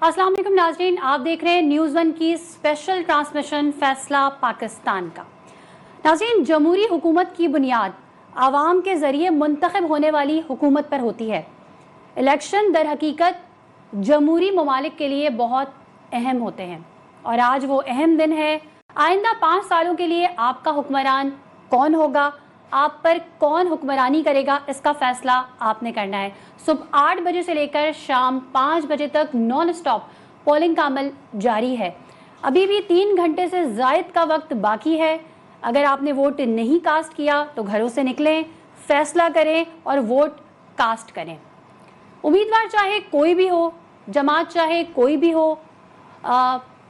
अस्सलाम वालेकुम नाज़रीन, आप देख रहे हैं न्यूज़ वन की स्पेशल ट्रांसमिशन फैसला पाकिस्तान का। नाज़रीन, जमहूरी हुकूमत की बुनियाद आवाम के ज़रिए मुंतखब होने वाली हुकूमत पर होती है। इलेक्शन दर हकीकत जमहूरी ममालिक के लिए बहुत अहम होते हैं और आज वो अहम दिन है। आइंदा 5 सालों के लिए आपका हुक्मरान कौन होगा, आप पर कौन हुक्मरानी करेगा, इसका फैसला आपने करना है। सुबह 8 बजे से लेकर शाम 5 बजे तक नॉन स्टॉप पोलिंग का अमल जारी है। अभी भी 3 घंटे से ज़ायद का वक्त बाकी है। अगर आपने वोट नहीं कास्ट किया तो घरों से निकलें, फैसला करें और वोट कास्ट करें। उम्मीदवार चाहे कोई भी हो, जमात चाहे कोई भी हो,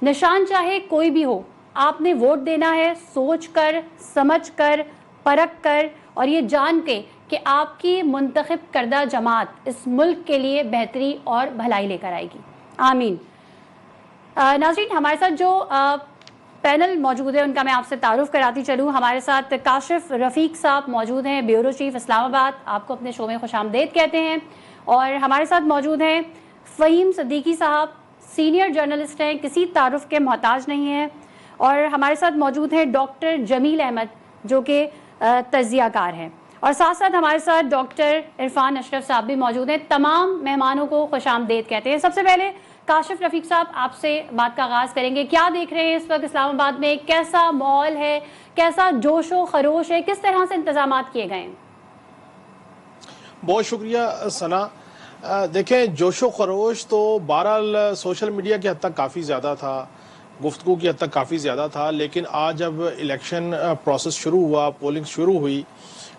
निशान चाहे कोई भी हो, आपने वोट देना है सोच कर, समझ कर, परख कर और ये जान के कि आपकी मुंतखब करदा जमात इस मुल्क के लिए बेहतरी और भलाई लेकर आएगी। आमीन। नाज़रीन, हमारे साथ जो पैनल मौजूद है उनका मैं आपसे तारुफ कराती चलूँ। हमारे साथ काशिफ रफ़ीक साहब मौजूद हैं, ब्यूरो चीफ इस्लामाबाद, आपको अपने शो में खुशामदीद कहते हैं। और हमारे साथ मौजूद हैं फ़हीम सिद्दीकी साहब, सीनियर जर्नलिस्ट हैं, किसी तारुफ के मोहताज नहीं हैं। और हमारे साथ मौजूद हैं डॉक्टर जमील अहमद जो कि तज्ज़ियाकार हैं। और साथ साथ हमारे साथ डॉक्टर इरफान अशरफ साहब भी मौजूद हैं। तमाम मेहमानों को खुशामदीद कहते हैं। सबसे पहले काशिफ रफ़ीक साहब, आपसे बात का आगाज़ करेंगे। क्या देख रहे हैं इस वक्त इस्लामाबाद में, कैसा माहौल है, कैसा जोशो खरोश है, किस तरह से इंतजामात किए गए हैं? बहुत शुक्रिया सना। देखें, जोशो खरोश तो बहरहाल सोशल मीडिया की हद तक काफ़ी ज़्यादा था, गुफ्तगू की हद तक काफ़ी ज़्यादा था, लेकिन आज जब इलेक्शन प्रोसेस शुरू हुआ, पोलिंग शुरू हुई,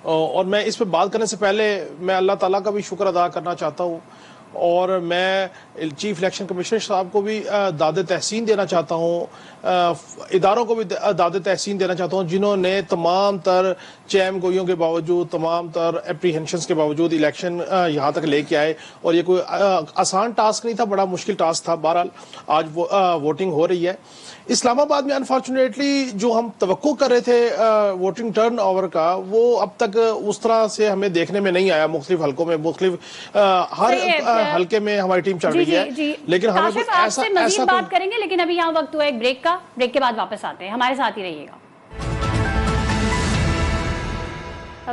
और मैं इस पर बात करने से पहले मैं अल्लाह ताला का भी शुक्र अदा करना चाहता हूँ और मैं चीफ इलेक्शन कमिश्नर साहब को भी दाद तहसीन देना चाहता हूँ, इदारों को भी दाद तहसीन देना चाहता हूँ जिन्होंने तमाम तर चैम गोइयों के बावजूद, तमाम तर एप्रीहेंशंस के बावजूद इलेक्शन यहाँ तक लेके आए। और ये कोई आसान टास्क नहीं था, बड़ा मुश्किल टास्क था। बहरहाल आज वोटिंग हो रही है इस्लामाबाद में। अनफॉर्चुनेटली जो हम तवक्को कर रहे थे वोटिंग टर्न ओवर का, वो अब तक उस तरह से हमें देखने में नहीं आया। मुख्तलिफ हलकों में, मुख्तलिफ हर हल्के में हमारी टीम चल रही है, लेकिन हमें कुछ ऐसा बात करेंगे। लेकिन अभी यहाँ वक्त हुआ एक ब्रेक का, ब्रेक के बाद वापस आते हैं, हमारे साथ ही रहिएगा।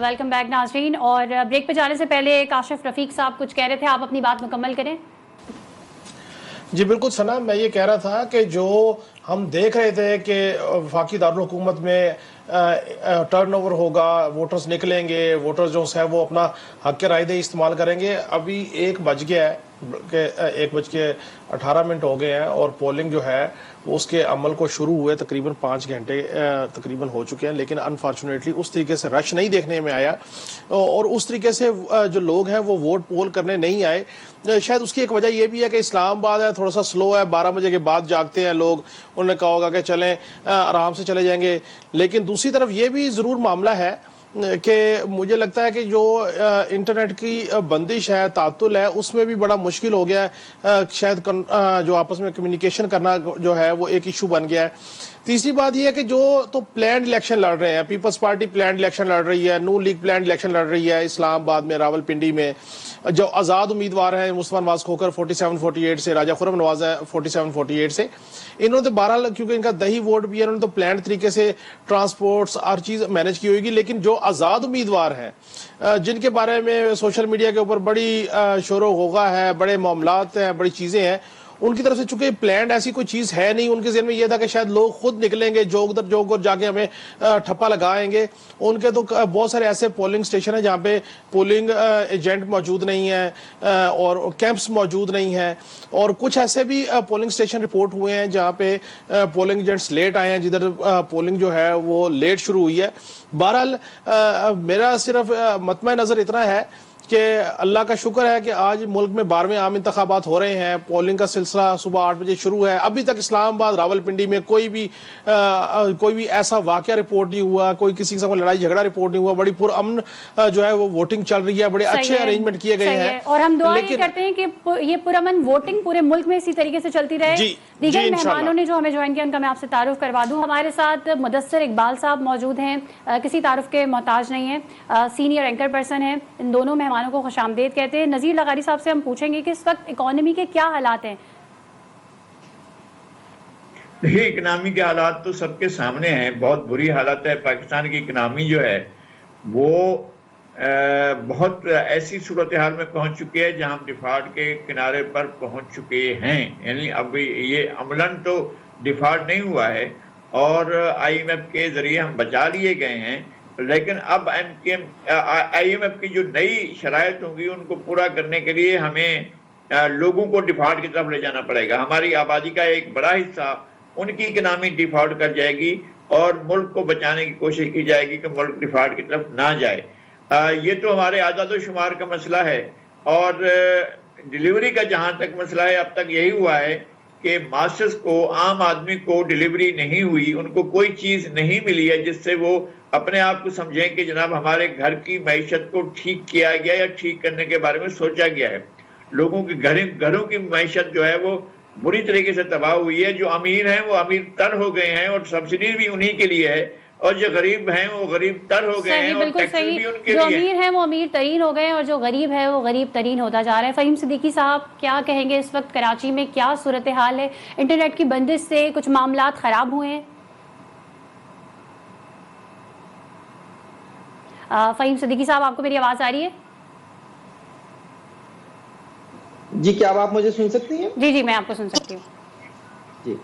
वेलकम बैक नाज़रीन। और ब्रेक पे जाने से पहले काशिफ रफ़ीक साहब कुछ कह रहे थे, आप अपनी बात मुकम्मल करें। जी बिल्कुल सना, मैं ये कह रहा था कि जो हम देख रहे थे कि वफाकी दारुल हुकूमत में टर्नओवर होगा, वोटर्स निकलेंगे, वोटर्स जो है वो अपना हक के राय इस्तेमाल करेंगे। अभी 1 बज गया है कि 1:18 हो गए हैं और पोलिंग जो है उसके अमल को शुरू हुए तकरीबन 5 घंटे तकरीबन हो चुके हैं, लेकिन अनफॉर्चुनेटली उस तरीके से रश नहीं देखने में आया और उस तरीके से जो लोग हैं वो वोट पोल करने नहीं आए। शायद उसकी एक वजह यह भी है कि इस्लामाबाद है, थोड़ा सा स्लो है, 12 बजे के बाद जागते हैं लोग, उन्होंने कहा होगा कि चलें आराम से चले जाएंगे। लेकिन दूसरी तरफ ये भी ज़रूर मामला है कि मुझे लगता है कि जो इंटरनेट की बंदिश है, तातुल है, उसमें भी बड़ा मुश्किल हो गया है। शायद जो आपस में कम्युनिकेशन करना जो है वो एक इशू बन गया है। तीसरी बात यह है कि जो तो प्लान्ड इलेक्शन लड़ रहे हैं, पीपल्स पार्टी प्लान्ड इलेक्शन लड़ रही है, नून लीग प्लान्ड इलेक्शन लड़ रही है इस्लामाबाद में, रावलपिंडी में। जो आज़ाद उम्मीदवार हैं मुस्तफा नवाज खोखर 47-48 से, राजा खुरम नवाज है 47-48 से, इन्होंने तो बहरहाल क्योंकि इनका दही वोट भी है, इन्होंने तो प्लान तरीके से ट्रांसपोर्ट्स हर चीज़ मैनेज की होगी। लेकिन जो आज़ाद उम्मीदवार हैं जिनके बारे में सोशल मीडिया के ऊपर बड़ी शोर होगा है, बड़े मामलात हैं, बड़ी चीज़ें हैं, उनकी तरफ से चूंकि प्लान ऐसी कोई चीज है नहीं, उनके ज़हन में यह था कि शायद लोग खुद निकलेंगे, जोग दर जोग और जाके हमें ठप्पा लगाएंगे। उनके तो बहुत सारे ऐसे पोलिंग स्टेशन हैं जहाँ पे पोलिंग एजेंट मौजूद नहीं है और कैंप्स मौजूद नहीं है, और कुछ ऐसे भी पोलिंग स्टेशन रिपोर्ट हुए हैं जहाँ पे पोलिंग एजेंट्स लेट आए हैं, जिधर पोलिंग जो है वो लेट शुरू हुई है। बहरहाल मेरा सिर्फ मतम नज़र इतना है कि अल्लाह का शुक्र है कि आज मुल्क में 12वें आम इंतखाबात हो रहे हैं। पोलिंग का सिलसिला सुबह 8 बजे शुरू है। अभी तक इस्लामाबाद, रावलपिंडी में कोई भी ऐसा वाकया रिपोर्ट नहीं हुआ, कोई किसी से लड़ाई झगड़ा रिपोर्ट नहीं हुआ। बड़ी पुरअमन जो है वो वोटिंग चल रही है, बड़े अच्छे अरेंजमेंट किए गए हैं। और हम दुआ ये करते हैं कि ये पुरअमन वोटिंग पूरे मुल्क में इसी तरीके से चलती रहे। दीगर मेहमानों ने जो हमें ज्वाइन किया उनका मैं आपसे तारुफ करवा दूं। हमारे साथ मुदस्सिर इकबाल साहब मौजूद हैं, किसी तारुफ के मोहताज नहीं है, सीनियर एंकर पर्सन हैं। इन दोनों मेहमानों को खुशामदीद कहते हैं। नज़ीर लगारी साहब से हम पूछेंगे कि इस वक्त इकोनॉमी के क्या हालात हैं। دیکھیے اکنامی کے حالات تو سب کے سامنے ہیں، بہت بری حالت ہے. پاکستان کی اکنامی جو ہے وہ بہت ایسی صورتحال میں پہنچ چکی ہے جہاں ہم ڈیفالٹ کے کنارے پر پہنچ چکے ہیں. یعنی اب یہ عملاً تو ڈیفالٹ نہیں ہوا ہے اور آئی ایم ایف کے ذریعے ہم بچا لیے گئے ہیں، لیکن اب آئی ایم ایف کی جو نئی شرائط ہوں گی ان کو پورا کرنے کے لیے ہمیں لوگوں کو ڈیفالٹ کی طرف لے جانا پڑے گا. ہماری آبادی کا ایک بڑا حصہ ان کی اکنامی ڈیفالٹ کر جائے گی اور ملک کو بچانے کی کوشش کی جائے گی کہ ملک ڈیفالٹ کی طرف نہ جائے. یہ تو ہمارے اعداد و شمار کا مسئلہ ہے. اور ڈیلیوری کا جہاں تک مسئلہ ہے، اب تک یہی ہوا ہے کہ ماسس کو، عام آدمی کو ڈیلیوری نہیں ہوئی، ان کو کوئی چیز نہیں ملی ہے جس سے وہ اپنے آپ کو سمجھیں کہ جناب ہمارے گھر کی معیشت کو ٹھیک کیا گیا یا ٹھیک کرنے کے بارے میں سوچا گیا ہے. لوگوں کی گھروں کی معیشت جو ہے وہ بری طریقے سے تباہ ہوئی ہے. جو امیر ہیں وہ امیر تر ہو گئے ہیں اور سبسڈی بھی انہی کے لیے ہے، اور جو غریب ہیں وہ غریب تر ہو گئے ہیں اور ٹیکس بھی ان کے لیے. جو امیر ہیں وہ امیر ترین ہو گئے ہیں اور جو غریب ہے وہ غریب ترین ہوتا جا رہا ہے. فہیم صدیقی صاحب کیا کہیں گے، اس وقت کراچی میں کیا صورتحال ہے؟ انٹرنیٹ کی بندش سے کچھ معاملات خراب ہوئے ہیں؟ فہیم صدیقی صاحب آپ کو میری آواز آ رہی ہے؟ جی کیا آپ مجھے سن سکتی ہیں؟ جی میں آپ کو سن سکتی ہوں. جی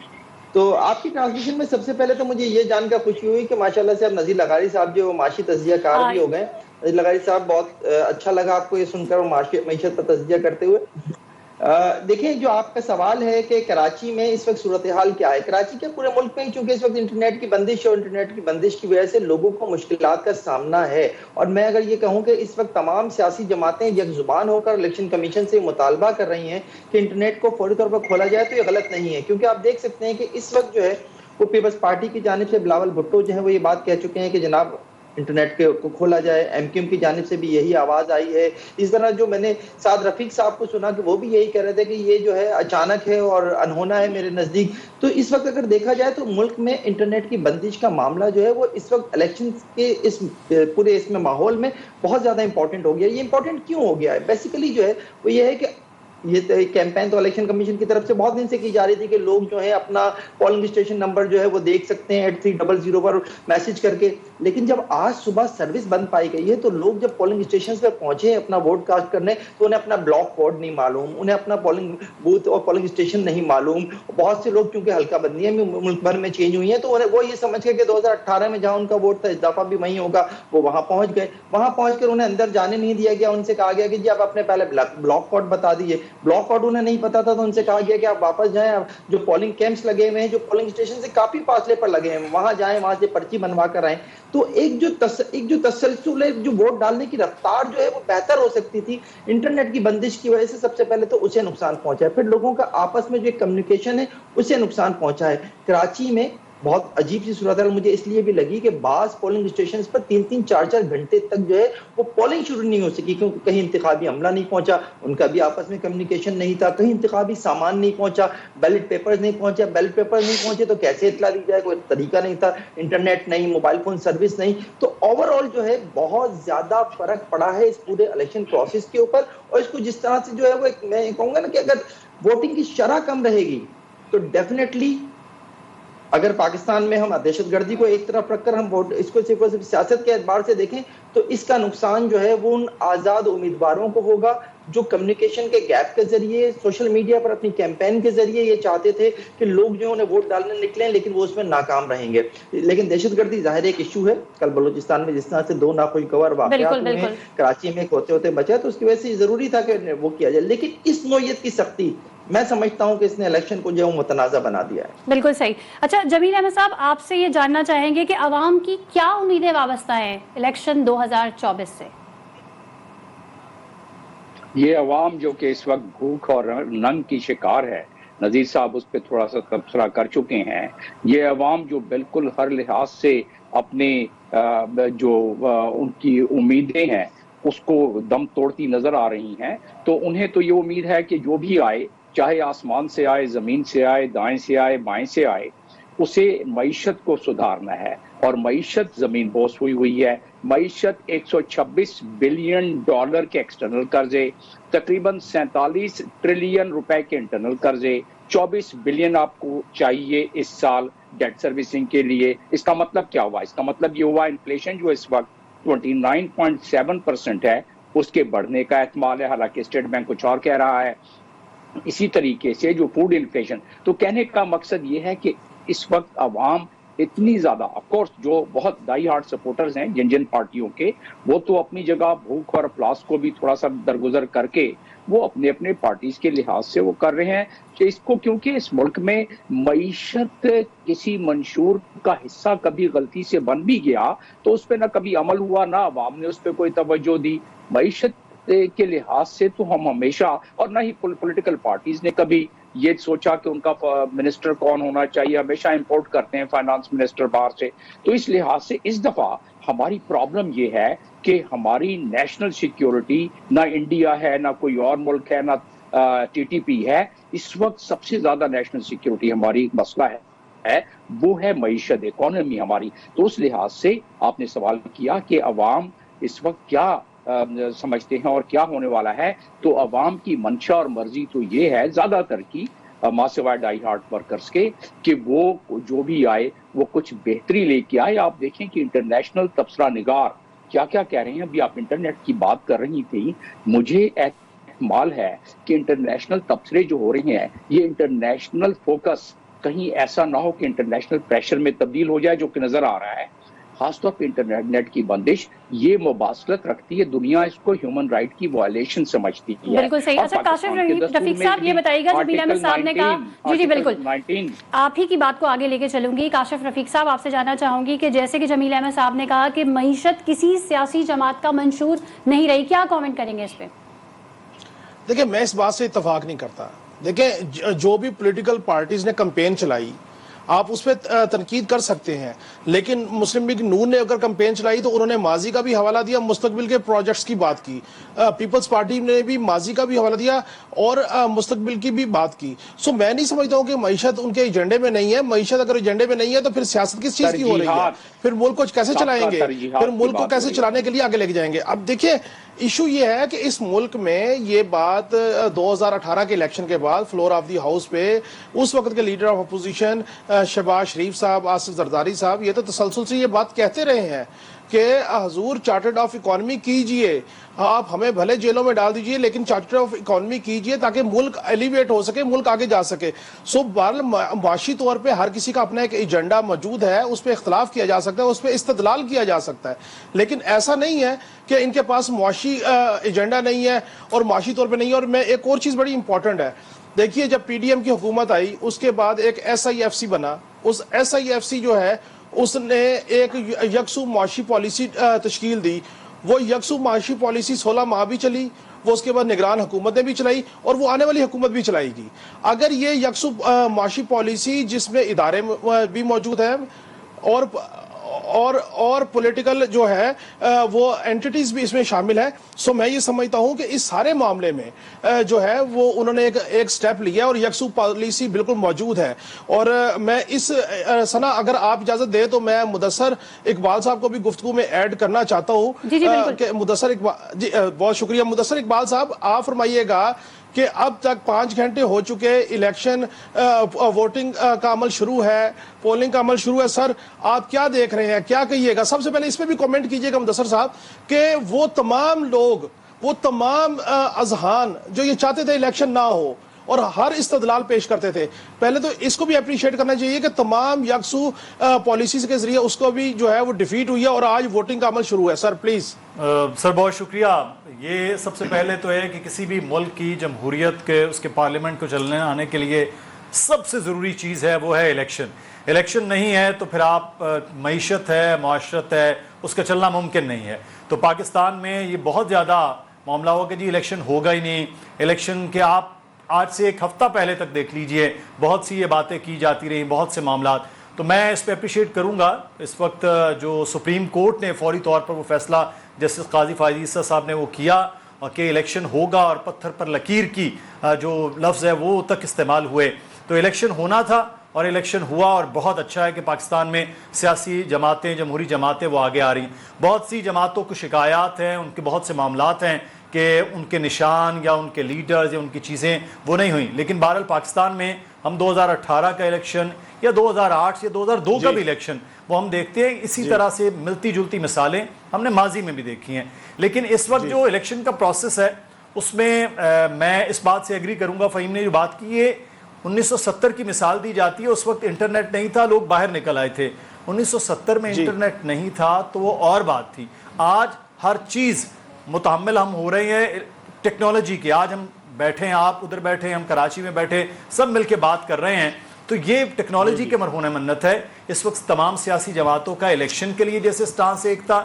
تو آپ کی ٹرانسمیشن میں سب سے پہلے تو مجھے یہ جان کر خوشی ہوئی کہ ماشاءاللہ سے اب نذیر لغاری صاحب جو معاشی تجزیہ کار بھی ہو گئے. نذیر لغاری صاحب بہت اچھا لگا آپ کو یہ سن کر معیشت پر تجزیہ کرتے ہوئے. دیکھیں جو آپ کا سوال ہے کہ کراچی میں اس وقت صورتحال کیا ہے، کراچی کے پورے ملک میں چونکہ اس وقت انٹرنیٹ کی بندش اور انٹرنیٹ کی بندش کی وجہ سے لوگوں کو مشکلات کا سامنا ہے. اور میں اگر یہ کہوں کہ اس وقت تمام سیاسی جماعتیں یک زبان ہو کر الیکشن کمیشن سے مطالبہ کر رہی ہیں کہ انٹرنیٹ کو فوری طور پر کھولا جائے تو یہ غلط نہیں ہے، کیونکہ آپ دیکھ سکتے ہیں کہ اس وقت جو ہے وہ پیپلز پارٹی کی جانب سے بلاول بھٹو جو ہے وہ یہ بات کہہ چکے ہیں کہ جناب انٹرنیٹ کو کھولا جائے. ایم کیو ایم کی جانب سے بھی یہی آواز آئی ہے. اس طرح جو میں نے سعد رفیق صاحب کو سنا کہ وہ بھی یہی کہہ رہے تھے کہ یہ جو ہے اچانک ہے اور انہونا ہے میرے نزدیک. تو اس وقت اگر دیکھا جائے تو ملک میں انٹرنیٹ کی بندش کا معاملہ جو ہے وہ اس وقت الیکشن کے اس پورے اس میں ماحول میں بہت زیادہ امپورٹنٹ ہو گیا. یہ امپورٹنٹ کیوں ہو گیا ہے؟ بیسیکلی جو ہے وہ یہ ہے کہ یہ کیمپین تو الیکشن کمیشن کی طرف سے بہت دن سے کی جا رہی تھی کہ لوگ جو ہے اپنا پولنگ اسٹیشن نمبر جو ہے وہ دیکھ سکتے ہیں 8300 پر میسج کر کے. لیکن جب آج صبح سروس بند پائی گئی ہے تو لوگ جب پولنگ اسٹیشن پہ پہنچے اپنا ووٹ کاسٹ کرنے تو انہیں اپنا بلاک کوڈ نہیں معلوم، انہیں اپنا پولنگ بوتھ اور پولنگ اسٹیشن نہیں معلوم. بہت سے لوگ کیونکہ حلقہ بندیاں بھی ملک بھر میں چینج ہوئی ہیں تو وہ یہ سمجھ کے کہ 2018 میں جہاں ان کا ووٹ تھا اس دفعہ بھی وہیں ہوگا، وہ وہاں پہنچ گئے. وہاں پہنچ کر انہیں اندر جانے نہیں دیا گیا. ان سے کہا گیا کہ جی آپ اپنے پہلے بلاک کوڈ بتا دیجیے. بلاک کوڈ انہیں نہیں پتا تھا تو ان سے کہا گیا کہ آپ واپس جائیں، جو پولنگ کیمپس لگے ہوئے ہیں جو پولنگ اسٹیشن سے کافی فاصلے پر لگے ہیں وہاں جائیں، وہاں سے پرچی بنوا کر آئیں. تو ایک جو تسلسل ہے، جو ووٹ ڈالنے کی رفتار جو ہے وہ بہتر ہو سکتی تھی. انٹرنیٹ کی بندش کی وجہ سے سب سے پہلے تو اسے نقصان پہنچا ہے، پھر لوگوں کا آپس میں جو کمیونیکیشن ہے اسے نقصان پہنچا ہے. کراچی میں بہت عجیب سی صورت ہے، مجھے اس لیے بھی لگی کہ بعض پولنگ اسٹیشنز پر 3-4 گھنٹے تک جو ہے وہ پولنگ شروع نہیں ہو سکی کیونکہ کہیں انتخابی عملہ نہیں پہنچا، ان کا بھی آپس میں کمیونیکیشن نہیں تھا، کہیں انتخابی سامان نہیں پہنچا، بیلٹ پیپرز نہیں پہنچے. بیلٹ پیپر نہیں پہنچے تو کیسے اطلاع دی جائے، کوئی طریقہ نہیں تھا، انٹرنیٹ نہیں، موبائل فون سروس نہیں. تو اوور آل جو ہے بہت زیادہ فرق پڑا ہے اس پورے الیکشن پروسیس کے اوپر. اور اس کو جس طرح سے جو ہے وہ میں کہوں گا نا کہ اگر ووٹنگ کی شرح کم رہے گی تو ڈیفینیٹلی اگر پاکستان میں ہم دہشت گردی کو ایک طرف رکھ کر ہم اس کو صرف سیاست کے اعتبار سے دیکھیں تو اس کا نقصان جو ہے وہ ان آزاد امیدواروں کو ہوگا جو کمیونیکیشن کے گیپ کے ذریعے سوشل میڈیا پر اپنی کیمپین کے ذریعے یہ چاہتے تھے کہ لوگ جو انہیں ووٹ ڈالنے نکلیں لیکن وہ اس میں ناکام رہیں گے. لیکن دہشت گردی ظاہر ایک ایشو ہے. کل بلوچستان میں جس طرح سے 2 ناخوشگوار واقعات ہوئے ہیں، کراچی میں ہوتے ہوتے بچا تو اس کی وجہ سے ضروری تھا کہ وہ کیا جائے. لیکن اس نوعیت کی سختی میں سمجھتا ہوں کہ اس نے الیکشن کو جو ہے متنازع بنا دیا ہے. بالکل صحیح. اچھا جمیل احمد صاحب، آپ سے یہ جاننا چاہیں گے کہ عوام کی کیا امیدیں وابستہ ہیں الیکشن 2024 سے؟ یہ عوام جو کہ اس وقت بھوک اور ننگ کی شکار ہے، نذیر صاحب اس پہ تھوڑا سا تبصرہ کر چکے ہیں. یہ عوام جو بالکل ہر لحاظ سے اپنے جو ان کی امیدیں ہیں اس کو دم توڑتی نظر آ رہی ہیں. تو انہیں تو یہ امید ہے کہ جو بھی آئے، چاہے آسمان سے آئے، زمین سے آئے، دائیں سے آئے، بائیں سے آئے، اسے معیشت کو سدھارنا ہے. اور معیشت زمین بوس ہوئی ہے. معیشت 126 بلین ڈالر کے ایکسٹرنل قرضے، تقریباً 47 ٹریلین روپے کے انٹرنل قرضے، 24 बिलियन आपको चाहिए इस साल डेट सर्विसिंग के लिए। इसका मतलब क्या हुआ? इसका मतलब ये हुआ इन्फ्लेशन जो इस वक्त 29.7% है उसके बढ़ने का एहतमाल है, हालांकि स्टेट बैंक कुछ और कह रहा है। इसी तरीके से जो फूड इन्फ्लेशन, तो कहने का मकसद ये है कि इस वक्त अवाम इतनी ज्यादा, ऑफ कोर्स जो बहुत डाई हार्ड सपोर्टर्स हैं जिन जिन पार्टियों के, वो तो अपनी जगह भूख और प्लास को भी थोड़ा सा दरगुजर करके वो अपने अपने पार्टीज के लिहाज से वो कर रहे हैं कि इसको, क्योंकि इस मुल्क में मईशत किसी मंशूर का हिस्सा कभी गलती से बन भी गया तो उस पर ना कभी अमल हुआ, ना अवाम ने उस पर कोई तवज्जो दी। मईशत के लिहाज से तो हम हमेशा, और ना ही पॉलिटिकल पार्टीज ने कभी ये सोचा कि उनका मिनिस्टर कौन होना चाहिए, हमेशा इंपोर्ट करते हैं फाइनेंस मिनिस्टर बाहर से। तो इस लिहाज से इस दफा हमारी प्रॉब्लम ये है कि हमारी नेशनल सिक्योरिटी, ना इंडिया है, ना कोई और मुल्क है, ना टीटीपी है, इस वक्त सबसे ज्यादा नेशनल सिक्योरिटी हमारी मसला है वो है मईशत, इकोनॉमी हमारी। तो उस लिहाज से आपने सवाल किया कि अवाम इस वक्त क्या समझते हैं और क्या होने वाला है, तो अवाम की मंशा और मर्जी तो ये है ज्यादातर की मासिवाय डाई हार्ड वर्कर्स के कि वो जो भी आए वो कुछ बेहतरी लेके आए। आप देखें कि इंटरनेशनल तबसरा निगार क्या क्या कह रहे हैं। अभी आप इंटरनेट की बात कर रही थी, मुझे एहतमाल है कि इंटरनेशनल तबसरे जो हो रहे हैं ये इंटरनेशनल फोकस कहीं ऐसा ना हो कि इंटरनेशनल प्रेशर में तब्दील हो जाए, जो कि नजर आ रहा है। खासतौर पर इंटरनेट की बंदिश ये मुबासलत रखती है, दुनिया इसको ह्यूमन राइट की वायलेशन समझती है। बिल्कुल सही। अच्छा काशिफ रफीक साहब ये बताइएगा, जो बिल अहमद साहब ने कहा, जी बिल्कुल, आप ही की बात को आगे लेके चलूंगी। काशिफ रफीक साहब आपसे जानना चाहूंगी कि जैसे कि जमील अहमद साहब ने कहा कि मईशत किसी सियासी जमात का मंशूर नहीं रही, क्या कॉमेंट करेंगे इस पे? देखिए, मैं इस बात से इत्तफाक नहीं करता। देखिए, जो भी पॉलिटिकल पार्टीज ने कैंपेन चलाई आप उस पर तनकीद कर सकते हैं, लेकिन मुस्लिम लीग नून ने अगर कैंपेन चलाई तो उन्होंने माजी का भी हवाला दिया, मुस्तकबिल के प्रोजेक्ट्स की बात की। पीपल्स पार्टी ने भी माजी का भी हवाला दिया और मुस्तकबिल की भी बात की। सो मैं नहीं समझता हूँ कि मईशत उनके एजेंडे में नहीं है। मईशत अगर एजेंडे में नहीं है तो फिर सियासत किस चीज की हो रही है? फिर मुल्क को कैसे चलाएंगे? फिर मुल्क को कैसे चलाने के लिए आगे लेके जाएंगे? अब देखिए, इशू ये है कि इस मुल्क में ये बात 2018 के इलेक्शन के बाद फ्लोर ऑफ द हाउस पे उस वक्त के लीडर ऑफ अपोजिशन शहबाज शरीफ साहब, आसिफ जरदारी साहब, ये तो तसलसल से ये बात कहते रहे हैं कि हजूर चार्टर्ड ऑफ इकोनॉमी कीजिए, आप हमें भले जेलों में डाल दीजिए लेकिन चार्टर्ड ऑफ इकोनॉमी कीजिए ताकि मुल्क एलिवेट हो सके, मुल्क आगे जा सके। सो बहरहाल माशी तौर पे हर किसी का अपना एक एजेंडा मौजूद है, उस पर इख्तलाफ किया जा सकता है, उस पर इस्तदलाल किया जा सकता है, लेकिन ऐसा नहीं है कि इनके पास मुआशी एजेंडा नहीं है और माशी तौर पर नहीं है। और मैं एक और चीज़ बड़ी इंपॉर्टेंट है, देखिए जब पीडीएम की हुकूमत आई उसके बाद एक SIFC बना। उस SIFC जो है उसने एक यकसू माशी पॉलिसी तश्कील दी। वो यकसू माशी पॉलिसी 16 माह भी चली, वो उसके बाद निगरान हुकूमत ने भी चलाई और वो आने वाली हुकूमत भी चलाएगी। अगर ये यकसू माशी पॉलिसी जिसमें इदारे भी मौजूद हैं और पॉलिटिकल जो है वो एंटिटीज भी इसमें शामिल है, सो मैं ये समझता हूं कि इस सारे मामले में जो है वो उन्होंने एक स्टेप लिया और यकसू पॉलिसी बिल्कुल मौजूद है। और मैं इस सना अगर आप इजाजत दे तो मैं मुदस्सर इकबाल साहब को भी गुफ्तगू में ऐड करना चाहता हूँ कि मुदस्सर इकबाल जी, बहुत शुक्रिया। मुदस्सर इकबाल साहब, आप फरमाइएगा कि अब तक 5 घंटे हो चुके, इलेक्शन वोटिंग का अमल शुरू है, पोलिंग का अमल शुरू है। सर आप क्या देख रहे हैं, क्या कहिएगा? सबसे पहले इस पे भी कमेंट कीजिएगा मुदस्सर साहब कि वो तमाम लोग, वो तमाम अजहान जो ये चाहते थे इलेक्शन ना हो और हर इस्तदलाल पेश करते थे, पहले तो इसको भी अप्रिशिएट करना चाहिए कि तमाम यकसू पॉलिसीज के जरिए उसको भी जो है वो डिफीट हुई है और आज वोटिंग का अमल शुरू है। Sir please. सर बहुत शुक्रिया। ये सबसे पहले तो है कि किसी भी मुल्क की जमहूरियत के उसके पार्लियामेंट को चलने आने के लिए सबसे ज़रूरी चीज़ है वो है इलेक्शन। इलेक्शन नहीं है तो फिर आप मईशत है, माशरत है, उसका चलना मुमकिन नहीं है। तो पाकिस्तान में ये बहुत ज़्यादा मामला हुआ कि जी इलेक्शन होगा ही नहीं। इलेक्शन के आप आज से एक हफ्ता पहले तक देख लीजिए, बहुत सी ये बातें की जाती रही, बहुत से मामलात। तो मैं इस पर अप्रिशिएट करूँगा इस वक्त जो सुप्रीम कोर्ट ने फौरी तौर पर वो फैसला जस्टिस काजी फायद ईसा साहब ने वो किया और कि इलेक्शन होगा और पत्थर पर लकीर की जो लफ्ज़ है वो तक इस्तेमाल हुए। तो इलेक्शन होना था और इलेक्शन हुआ और बहुत अच्छा है कि पाकिस्तान में सियासी जमातें, जमहूरी जमातें वो आगे आ रही हैं। बहुत सी जमातों को शिकायत हैं, उनके बहुत से मामलात हैं कि उनके निशान या उनके लीडर्स या उनकी चीज़ें वो नहीं हुई, लेकिन बहरहाल पाकिस्तान में ہم 2018 کا الیکشن یا 2008 یا 2002 کا بھی الیکشن وہ ہم دیکھتے ہیں, اسی طرح سے ملتی جلتی مثالیں ہم نے ماضی میں بھی دیکھی ہیں. لیکن اس وقت جو الیکشن کا پروسیس ہے اس میں میں اس بات سے ایگری کروں گا, فہیم نے جو بات کی ہے 1970 کی مثال دی جاتی ہے, اس وقت انٹرنیٹ نہیں تھا, لوگ باہر نکل آئے تھے. 1970 میں انٹرنیٹ نہیں تھا تو وہ اور بات تھی. آج ہر چیز متحمل ہم ہو رہے ہیں ٹیکنالوجی کی. آج ہم بیٹھے ہیں, آپ ادھر بیٹھے ہیں, ہم کراچی میں بیٹھے, سب مل کے بات کر رہے ہیں. تو یہ ٹیکنالوجی کے مرہون منت ہے. اس وقت تمام سیاسی جماعتوں کا الیکشن کے لیے جیسے سٹانس ایک تھا,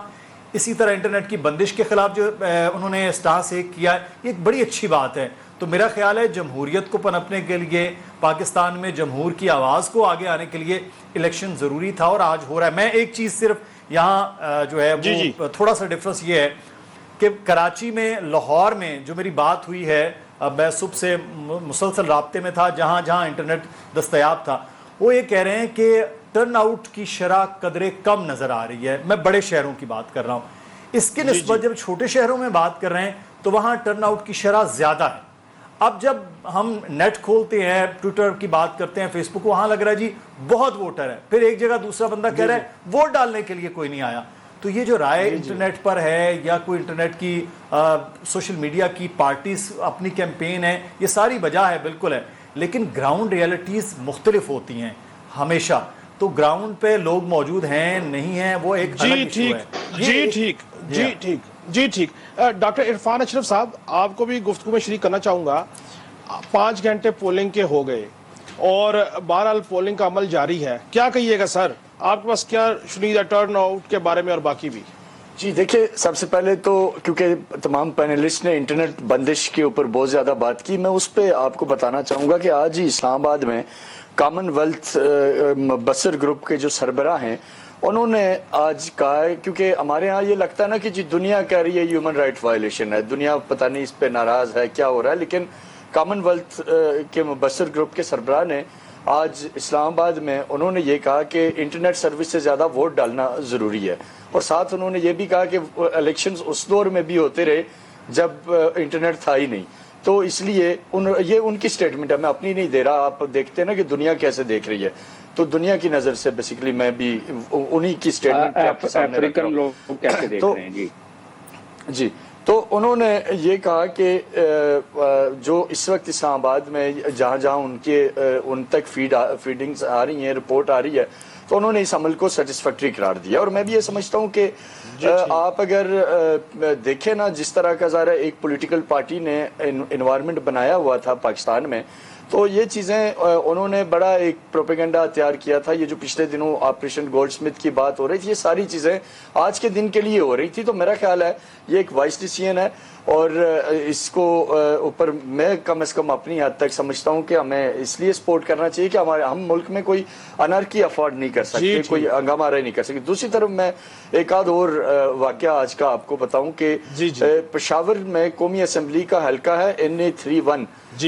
اسی طرح انٹرنیٹ کی بندش کے خلاف جو انہوں نے سٹانس ایک کیا, یہ ایک بڑی اچھی بات ہے. تو میرا خیال ہے جمہوریت کو پنپنے کے لیے, پاکستان میں جمہور کی آواز کو آگے آنے کے لیے الیکشن ضروری تھا اور آج ہو رہا ہے. میں ایک چیز صرف یہاں جو ہے وہ تھوڑا سا ڈفرنس یہ ہے کہ کراچی میں, لاہور میں جو میری بات ہوئی ہے, اب میں صبح سے مسلسل رابطے میں تھا جہاں جہاں انٹرنیٹ دستیاب تھا, وہ یہ کہہ رہے ہیں کہ ٹرن آؤٹ کی شرح قدرے کم نظر آ رہی ہے. میں بڑے شہروں کی بات کر رہا ہوں, اس کے نسبت جب چھوٹے شہروں میں بات کر رہے ہیں تو وہاں ٹرن آؤٹ کی شرح زیادہ ہے. اب جب ہم نیٹ کھولتے ہیں, ٹویٹر کی بات کرتے ہیں, فیس بک, وہاں لگ رہا ہے جی بہت ووٹر ہے, پھر ایک جگہ دوسرا بندہ کہہ رہا ہے ووٹ ڈالنے کے لیے کوئی نہیں آیا. تو یہ جو رائے انٹرنیٹ پر ہے یا کوئی انٹرنیٹ کی سوشل میڈیا کی پارٹیز اپنی کیمپین ہے, یہ ساری وجہ ہے, بالکل ہے, لیکن گراؤنڈ ریئلٹیز مختلف ہوتی ہیں ہمیشہ. تو گراؤنڈ پہ لوگ موجود ہیں نہیں ہیں وہ ایک الگ ایشو ہے. جی ٹھیک. ڈاکٹر عرفان اشرف صاحب, آپ کو بھی گفتگو میں شریک کرنا چاہوں گا. 5 گھنٹے پولنگ کے ہو گئے اور بہرحال پولنگ کا عمل جاری ہے, کیا کہیے گا سر, آپ کے پاس کیا شنید ہے ٹرن آؤٹ کے بارے میں اور باقی بھی؟ جی دیکھیں, سب سے پہلے تو کیونکہ تمام پینلسٹ نے انٹرنیٹ بندش کے اوپر بہت زیادہ بات کی, میں اس پہ آپ کو بتانا چاہوں گا کہ آج ہی اسلام آباد میں کامن ویلتھ بسر گروپ کے جو سربراہ ہیں انہوں نے آج کہا ہے, کیونکہ ہمارے ہاں یہ لگتا ہے نا کہ جی دنیا کہہ رہی ہے ہیومن رائٹ وائلیشن ہے, دنیا پتہ نہیں اس پہ ناراض ہے کیا ہو رہا ہے, لیکن کامن ویلتھ کے مبصر گروپ کے سربراہ نے آج اسلام آباد میں انہوں نے یہ کہا کہ انٹرنیٹ سروس سے زیادہ ووٹ ڈالنا ضروری ہے, اور ساتھ انہوں نے یہ بھی کہا کہ الیکشنز اس دور میں بھی ہوتے رہے جب انٹرنیٹ تھا ہی نہیں. تو اس لیے یہ ان کی سٹیٹمنٹ ہے, میں اپنی نہیں دے رہا, آپ دیکھتے ہیں نا کہ دنیا کیسے دیکھ رہی ہے, تو دنیا کی نظر سے بیسیکلی میں بھی انہی کی سٹیٹمنٹ آپ کے سامنے رکھ رہا ہوں. لوگ کیسے دیکھ رہے ہیں جی تو انہوں نے یہ کہا کہ جو اس وقت اسلام آباد میں جہاں جہاں ان تک فیڈنگز آ رہی ہیں, رپورٹ آ رہی ہے, تو انہوں نے اس عمل کو سیٹسفیکٹری قرار دیا. اور میں بھی یہ سمجھتا ہوں کہ آپ اگر دیکھیں نا جس طرح کا ظاہر ہے ایک پولیٹیکل پارٹی نے انوائرمنٹ بنایا ہوا تھا پاکستان میں, تو یہ چیزیں انہوں نے بڑا ایک پروپیگنڈا تیار کیا تھا. یہ جو پچھلے دنوں آپریشن گولڈ سمتھ کی بات ہو رہی تھی, یہ ساری چیزیں آج کے دن کے لیے ہو رہی تھی. تو میرا خیال ہے یہ ایک وائس ڈیسیژن ہے, اور اس کو اوپر میں کم از کم اپنی حد تک سمجھتا ہوں کہ ہمیں اس لیے سپورٹ کرنا چاہیے کہ ہم ملک میں کوئی انارکی افورڈ نہیں کر سکتے, کوئی ہنگامہ نہیں کر سکتے. دوسری طرف میں ایک آدھ اور واقعہ آج کا آپ کو بتاؤں کہ پشاور میں قومی اسمبلی کا حلقہ ہے NA31,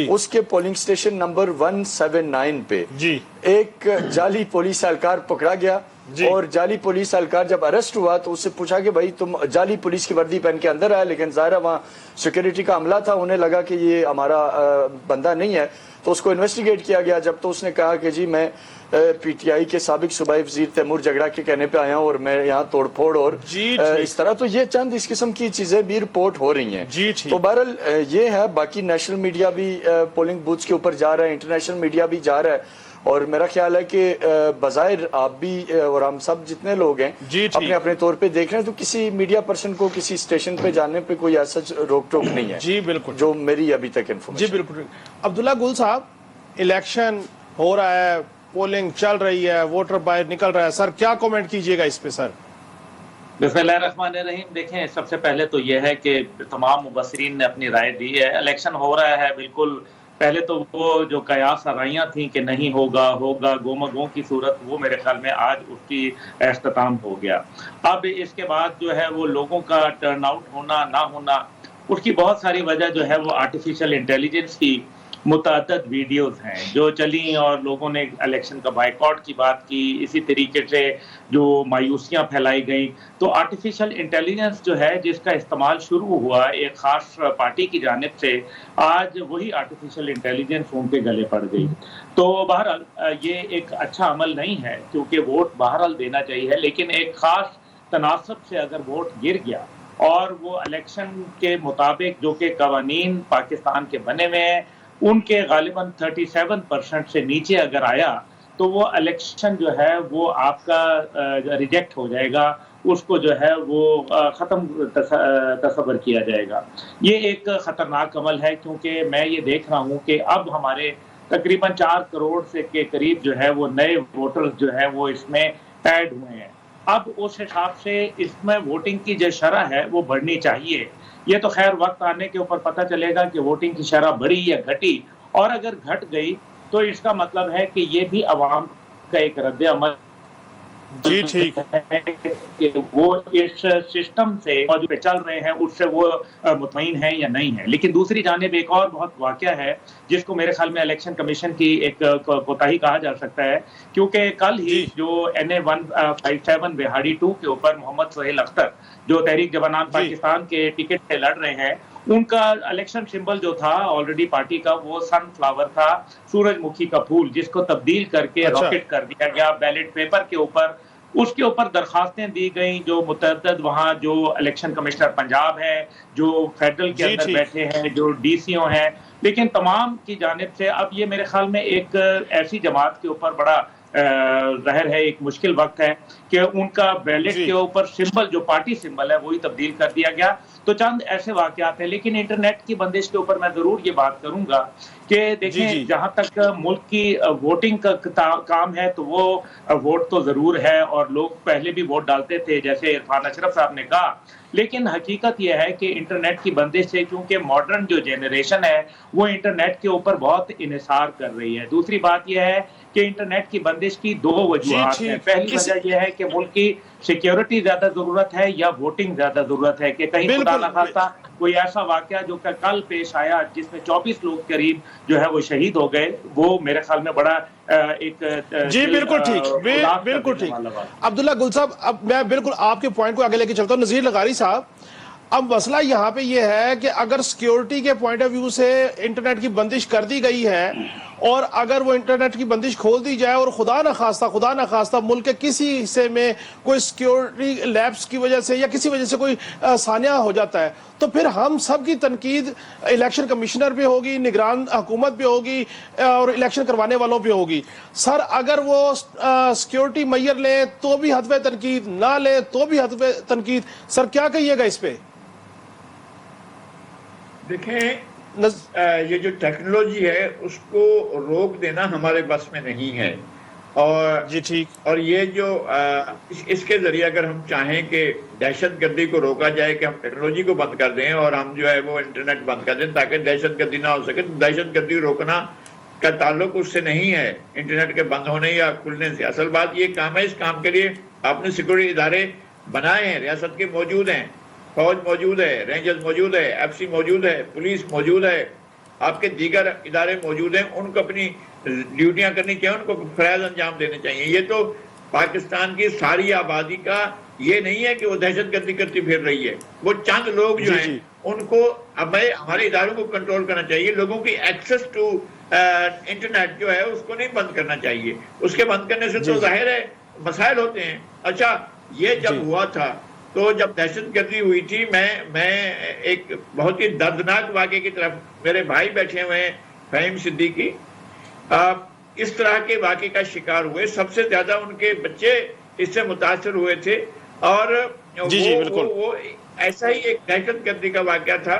اس کے پولنگ سٹیشن نمبر 179 پہ ایک جعلی پولیس اہلکار پکڑا گیا, اور جعلی پولیس اہلکار جب اریسٹ ہوا تو اس سے پوچھا کہ بھائی تم جعلی پولیس کی وردی پہن کے اندر آئے, لیکن ظاہر ہے وہاں سیکیورٹی کا عملہ تھا, انہیں لگا کہ یہ ہمارا بندہ نہیں ہے, تو اس کو انویسٹیگیٹ کیا گیا. جب تو اس نے کہا کہ جی میں PTI کے سابق صوبائی وزیر تیمور جگڑا کے کہنے پہ آیا ہوں اور میں یہاں توڑ پھوڑ اور اس طرح, تو یہ چند اس قسم کی چیزیں بھی رپورٹ ہو رہی ہیں. تو بہرحال یہ ہے, باقی نیشنل میڈیا بھی پولنگ بوتھس کے اوپر جا رہا ہے, انٹرنیشنل میڈیا بھی جا رہا ہے, اور میرا خیال ہے کہ بظاہر آپ بھی اور ہم سب جتنے لوگ ہیں اپنے اپنے طور پہ دیکھ رہے ہیں, تو کسی میڈیا پرسن کو کسی اسٹیشن پہ جانے پہ کوئی ایسا روک ٹوک نہیں ہے. جی بالکل, جو میری ابھی تک انفارمیشن. جی بالکل. عبداللہ گل صاحب, الیکشن ہو رہا ہے, پولنگ چل رہی ہے, ووٹر باہر نکل رہا ہے, سر کیا کومنٹ کیجئے گا اس پہ سر؟ بسم اللہ الرحمن الرحیم. دیکھیں, سب سے پہلے تو یہ ہے کہ تمام مبصرین نے اپنی رائے دی ہے. الیکشن ہو رہا ہے, بالکل پہلے تو وہ جو قیاس آرائیاں تھیں کہ نہیں ہوگا گو کی صورت, وہ میرے خیال میں آج اس کی اختتام ہو گیا. اب اس کے بعد جو ہے وہ لوگوں کا ٹرن آؤٹ ہونا نہ ہونا, اس کی بہت ساری وجہ جو ہے وہ آرٹیفیشل انٹیلیجنس کی मुतअद्दिद वीडियोस हैं जो चली और लोगों ने इलेक्शन का बाइकआउट की बात की, इसी तरीके से जो मायूसियां फैलाई गई। तो आर्टिफिशियल इंटेलिजेंस जो है जिसका इस्तेमाल शुरू हुआ एक ख़ास पार्टी की जानिब से, आज वही आर्टिफिशियल इंटेलिजेंस उनके गले पड़ गई। तो बहरहाल ये एक अच्छा अमल नहीं है, क्योंकि वोट बहरहाल देना चाहिए, लेकिन एक ख़ास तनासब से अगर वोट गिर गया और वो इलेक्शन के मुताबिक जो कि कवानीन पाकिस्तान के बने हुए हैं उनके गालिबन 37% से नीचे अगर आया तो वो इलेक्शन जो है वो आपका रिजेक्ट हो जाएगा, उसको जो है वो ख़त्म तस्वर किया जाएगा। ये एक ख़तरनाक अमल है, क्योंकि मैं ये देख रहा हूँ कि अब हमारे तकरीबन 4 करोड़ से के करीब जो है वो नए वोटर्स जो है वो इसमें ऐड हुए हैं। अब उस हिसाब से इसमें वोटिंग की जो शरह है वो बढ़नी चाहिए। ये तो खैर वक्त आने के ऊपर पता चलेगा कि वोटिंग की शरह बढ़ी या घटी, और अगर घट गई तो इसका मतलब है कि ये भी अवाम का एक रद्द अमल जी ठीक है कि वो इस सिस्टम से जो चल रहे हैं उससे वो मुतमईन है या नहीं है। लेकिन दूसरी जानिब एक और बहुत वाकया है जिसको मेरे ख्याल में इलेक्शन कमीशन की एक कोताही कहा जा सकता है, क्योंकि कल ही जो NA 157 बिहाड़ी 2 के ऊपर मोहम्मद सोहेल अख्तर जो तहरीक जवानान पाकिस्तान के टिकट से लड़ रहे हैं, उनका इलेक्शन सिंबल जो था ऑलरेडी पार्टी का वो सनफ्लावर था, सूरजमुखी का फूल, जिसको तब्दील करके रॉकेट कर दिया गया बैलेट पेपर के ऊपर। उसके ऊपर दरखास्तें दी गई, जो मुतअद्दिद वहाँ जो इलेक्शन कमिश्नर पंजाब है, जो फेडरल के अंदर बैठे हैं, जो DCO हैं, लेकिन तमाम की जानिब से अब ये मेरे ख्याल में एक ऐसी जमात के ऊपर बड़ा ज़ाहिर है एक मुश्किल वक्त है कि उनका बैलेट के ऊपर सिंबल जो पार्टी सिंबल है वही तब्दील कर दिया गया। तो चंद ऐसे वाकयात हैं, लेकिन इंटरनेट की बंदिश के ऊपर मैं जरूर ये बात करूंगा कि देखें जहां तक मुल्क की वोटिंग का काम है तो वो वोट तो जरूर है और लोग पहले भी वोट डालते थे जैसे इरफान अशरफ साहब ने कहा, लेकिन हकीकत यह है कि इंटरनेट की बंदिश से क्योंकि मॉडर्न जो जनरेशन है वो इंटरनेट के ऊपर बहुत इन्हिसार कर रही है। दूसरी बात यह है कि इंटरनेट की बंदिश की 2 वजूहात हैं। पहली वजह यह है कि मुल्क की सिक्योरिटी ज्यादा जरूरत है या वोटिंग ज्यादा जरूरत है कि कहीं खुदा न खास्ता कोई ऐसा वाकया जो कल पेश आया जिसमें 24 लोग करीब जो है वो शहीद हो गए, वो मेरे ख्याल में बड़ा एक जी बिल्कुल ठीक अब्दुल्ला गुल साहब, अब मैं बिल्कुल आपके पॉइंट को आगे लेके चलता हूँ। नज़ीर लगारी साहब, अब मसला यहाँ पे ये है कि अगर सिक्योरिटी के पॉइंट ऑफ व्यू से इंटरनेट की बंदिश कर दी गई है और अगर वो इंटरनेट की बंदिश खोल दी जाए और खुदा न खास्ता मुल्क के किसी हिस्से में कोई सिक्योरिटी लैब्स की वजह से या किसी वजह से कोई सानिया हो जाता है, तो फिर हम सब की तनकीद इलेक्शन कमिश्नर पे होगी, निगरान हुकूमत पे होगी और इलेक्शन करवाने वालों पे होगी। सर अगर वो सिक्योरिटी मैयर ले तो भी हद तनकीद, ना ले तो भी हद तनकीद, सर क्या कहिएगा इस पे? देखें, ये जो टेक्नोलॉजी है उसको रोक देना हमारे बस में नहीं है, और जी ठीक, और ये जो इसके जरिए अगर हम चाहें कि दहशतगर्दी को रोका जाए कि हम टेक्नोलॉजी को बंद कर दें और हम जो है वो इंटरनेट बंद कर दें ताकि दहशतगर्दी ना हो सके, तो दहशतगर्दी रोकना का ताल्लुक उससे नहीं है इंटरनेट के बंद होने या खुलने से। असल बात ये काम है, इस काम के लिए आपने सिक्योरिटी इदारे बनाए हैं, रियासत के मौजूद हैं, फौज मौजूद है, रेंजर्स मौजूद है, FC मौजूद है, पुलिस मौजूद है, आपके दीगर इदारे मौजूद हैं, उनको अपनी ड्यूटियां करनी चाहिए, उनको फराइज अंजाम देने चाहिए। ये तो पाकिस्तान की सारी आबादी का ये नहीं है कि वो दहशतगर्दी करती फिर रही है, वो चंद लोग जो हैं उनको हमारे इदारों को कंट्रोल करना चाहिए। लोगों की एक्सेस टू इंटरनेट जो है उसको नहीं बंद करना चाहिए, उसके बंद करने से तो जाहिर है मसाइल होते हैं। अच्छा, ये जब हुआ था तो जब दहशतगर्दी हुई थी, मैं एक बहुत ही दर्दनाक वाक़े की तरफ, मेरे भाई बैठे हुए हैं फ़हीम सिद्दीकी, इस तरह के वाक़े का शिकार हुए, सबसे ज्यादा उनके बच्चे इससे मुतासर हुए थे, और वो ऐसा ही एक दहशतगर्दी का वाक़या था।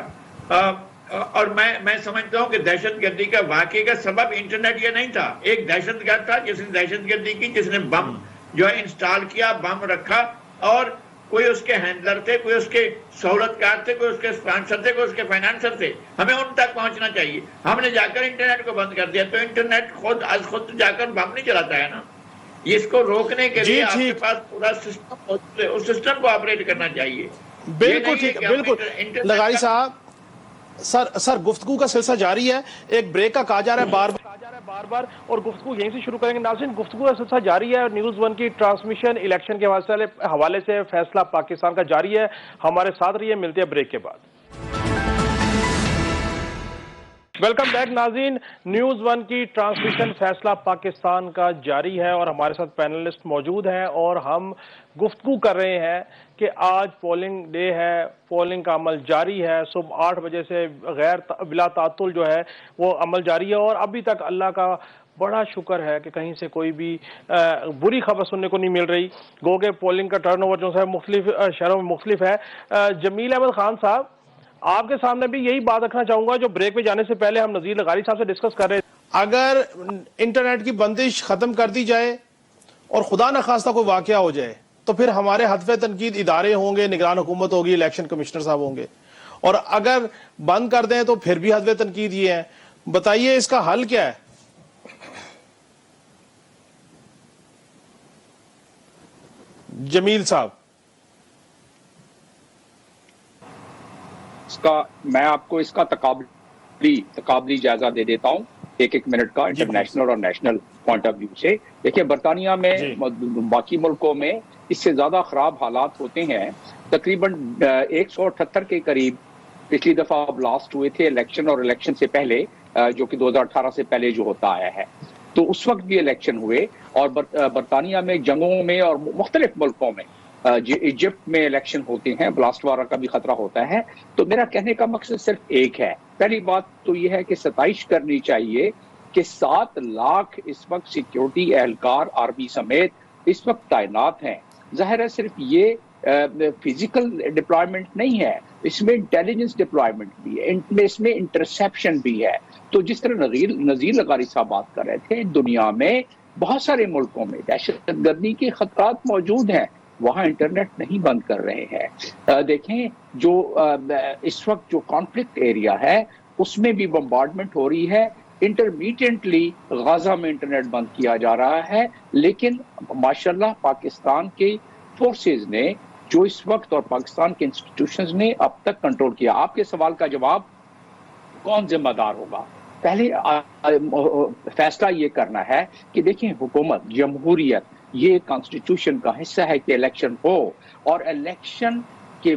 और मैं समझता हूँ कि दहशतगर्दी का वाक़े का सबब इंटरनेट ये नहीं था, एक दहशतगर्द था जिसने दहशतगर्दी की, जिसने बम जो है इंस्टॉल किया, बम रखा, और कोई उसके हैंडलर थे, कोई उसके सहूलतकार थे, कोई उसके स्पॉन्सर थे, कोई उसके फाइनेंसर थे। हमें उन तक पहुंचना चाहिए। हमने जाकर इंटरनेट को बंद कर दिया तो इंटरनेट खुद जाकर बम नहीं चलाता है ना, इसको रोकने के लिए आपके पास पूरा सिस्टम मौजूद है, उस सिस्टम को ऑपरेट करना चाहिए। बिल्कुल ठीक, बिल्कुल लगारी साहब, सर गुफ्तगू का सिलसिला जारी है, एक ब्रेक का कहा जा रहा है बार बार और गुफ्तगू यहीं से शुरू करेंगे। नाज़रीन, गुफ्तगू का सिलसिला जारी है। न्यूज़ वन की ट्रांसमिशन इलेक्शन के हवाले से फैसला पाकिस्तान का जारी है। हमारे साथ रहिए, मिलते हैं ब्रेक के बाद। वेलकम बैक नाज़रीन, न्यूज़ वन की ट्रांसमिशन फैसला पाकिस्तान का जारी है और हमारे साथ पैनलिस्ट मौजूद हैं और हम गुफ्तगू कर रहे हैं कि आज पोलिंग डे है, पोलिंग का अमल जारी है। सुबह 8 बजे से गैर बिला तातुल जो है वो अमल जारी है और अभी तक अल्लाह का बड़ा शुक्र है कि कहीं से कोई भी बुरी खबर सुनने को नहीं मिल रही। गो के पोलिंग का टर्नओवर जो है मुख्तलिफ शहरों में मुख्तलिफ है। जमील अहमद खान साहब, आपके सामने भी यही बात रखना चाहूंगा जो ब्रेक पे जाने से पहले हम नज़ीर लगारी साहब से डिस्कस कर रहे थे। अगर इंटरनेट की बंदिश खत्म कर दी जाए और खुदा न खास्ता कोई वाकया हो जाए तो फिर हमारे हदफ तनकीद इदारे होंगे, निगरान हुकूमत होगी, इलेक्शन कमिश्नर साहब होंगे, और अगर बंद कर दें तो फिर भी हदफ तनकीद ये है। बताइए इसका हल क्या है? जमील साहब। मैं आपको इसका तकाबली जायजा दे देता हूँ एक मिनट का, इंटरनेशनल और नेशनल पॉइंट ऑफ व्यू से। देखिए, बरतानिया में बाकी मुल्कों में इससे ज्यादा खराब हालात होते हैं। तकरीबन 178 के करीब पिछली दफा ब्लास्ट हुए थे इलेक्शन और इलेक्शन से पहले, जो कि 2018 से पहले जो होता आया है। तो उस वक्त भी इलेक्शन हुए और बरतानिया में जंगों में और मुख्तलिफ मुल्कों में, इजिप्ट में इलेक्शन होते हैं, ब्लास्ट वाला का भी खतरा होता है। तो मेरा कहने का मकसद सिर्फ एक है। पहली बात तो यह है कि सताइश करनी चाहिए कि 7 लाख इस वक्त सिक्योरिटी एहलकार आर्मी समेत इस वक्त तैनात हैं। जाहिर है सिर्फ ये फिजिकल डिप्लॉयमेंट नहीं है, इसमें इंटेलिजेंस डिप्लॉयमेंट भी है, इसमें इंटरसेप्शन भी है। तो जिस तरह नज़ीर लगारी साहब बात कर रहे थे, दुनिया में बहुत सारे मुल्कों में दहशतगर्दी के खतरात मौजूद हैं, वहाँ इंटरनेट नहीं बंद कर रहे हैं। देखें, जो इस वक्त जो कॉन्फ्लिक्ट एरिया है उसमें भी बम्बार्डमेंट हो रही है। इंटरमीडिएटली गाजा में इंटरनेट बंद किया जा रहा है, लेकिन माशाल्लाह पाकिस्तान के फोर्सेस ने जो इस वक्त और पाकिस्तान के इंस्टीट्यूशंस ने अब तक कंट्रोल किया। आपके सवाल का जवाब, कौन जिम्मेदार होगा? पहले फैसला ये करना है कि देखें, हुकूमत, जमहूरियत, ये कॉन्स्टिट्यूशन का हिस्सा है कि इलेक्शन हो, और इलेक्शन के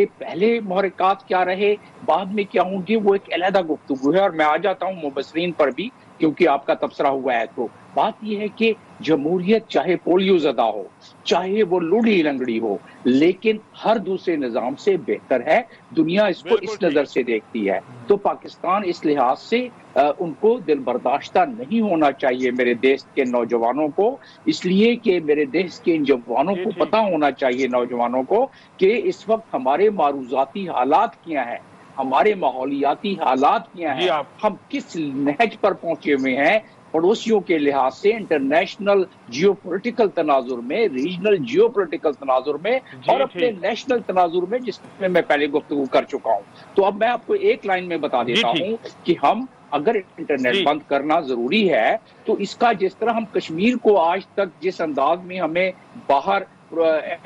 पहले मुहर्रिकात क्या रहे, बाद में क्या होंगे, वो एक अलहदा गुफ्तगू है। और मैं आ जाता हूँ मुबसरीन पर भी, क्योंकि आपका तबसरा हुआ है। तो बात यह है कि जमहूरियत चाहे पोलियो ज़दा हो, चाहे वो लूढ़ी लंगड़ी हो, लेकिन हर दूसरे निज़ाम से बेहतर है। दुनिया इसको इस नज़र से देखती है। तो पाकिस्तान इस लिहाज से उनको दिल बर्दाश्ता नहीं होना चाहिए मेरे देश के नौजवानों को, इसलिए कि मेरे देश के इन जवानों को पता होना चाहिए, नौजवानों को, कि इस वक्त हमारे मारूजाती हालात क्या हैं, हमारे माहौलियाती हालात क्या हैं, हम किस नहज पर पहुंचे हुए हैं पड़ोसियों के लिहाज से, इंटरनेशनल जियोपॉलिटिकल तनाजुर में, रीजनल जियोपॉलिटिकल तनाजुर में, और अपने नेशनल तनाजुर में, जिसमें मैं पहले गुफ्तगू कर चुका हूं। तो अब मैं आपको एक लाइन में बता देता हूं कि हम अगर इंटरनेट बंद करना जरूरी है तो इसका, जिस तरह हम कश्मीर को आज तक जिस अंदाज में हमें बाहर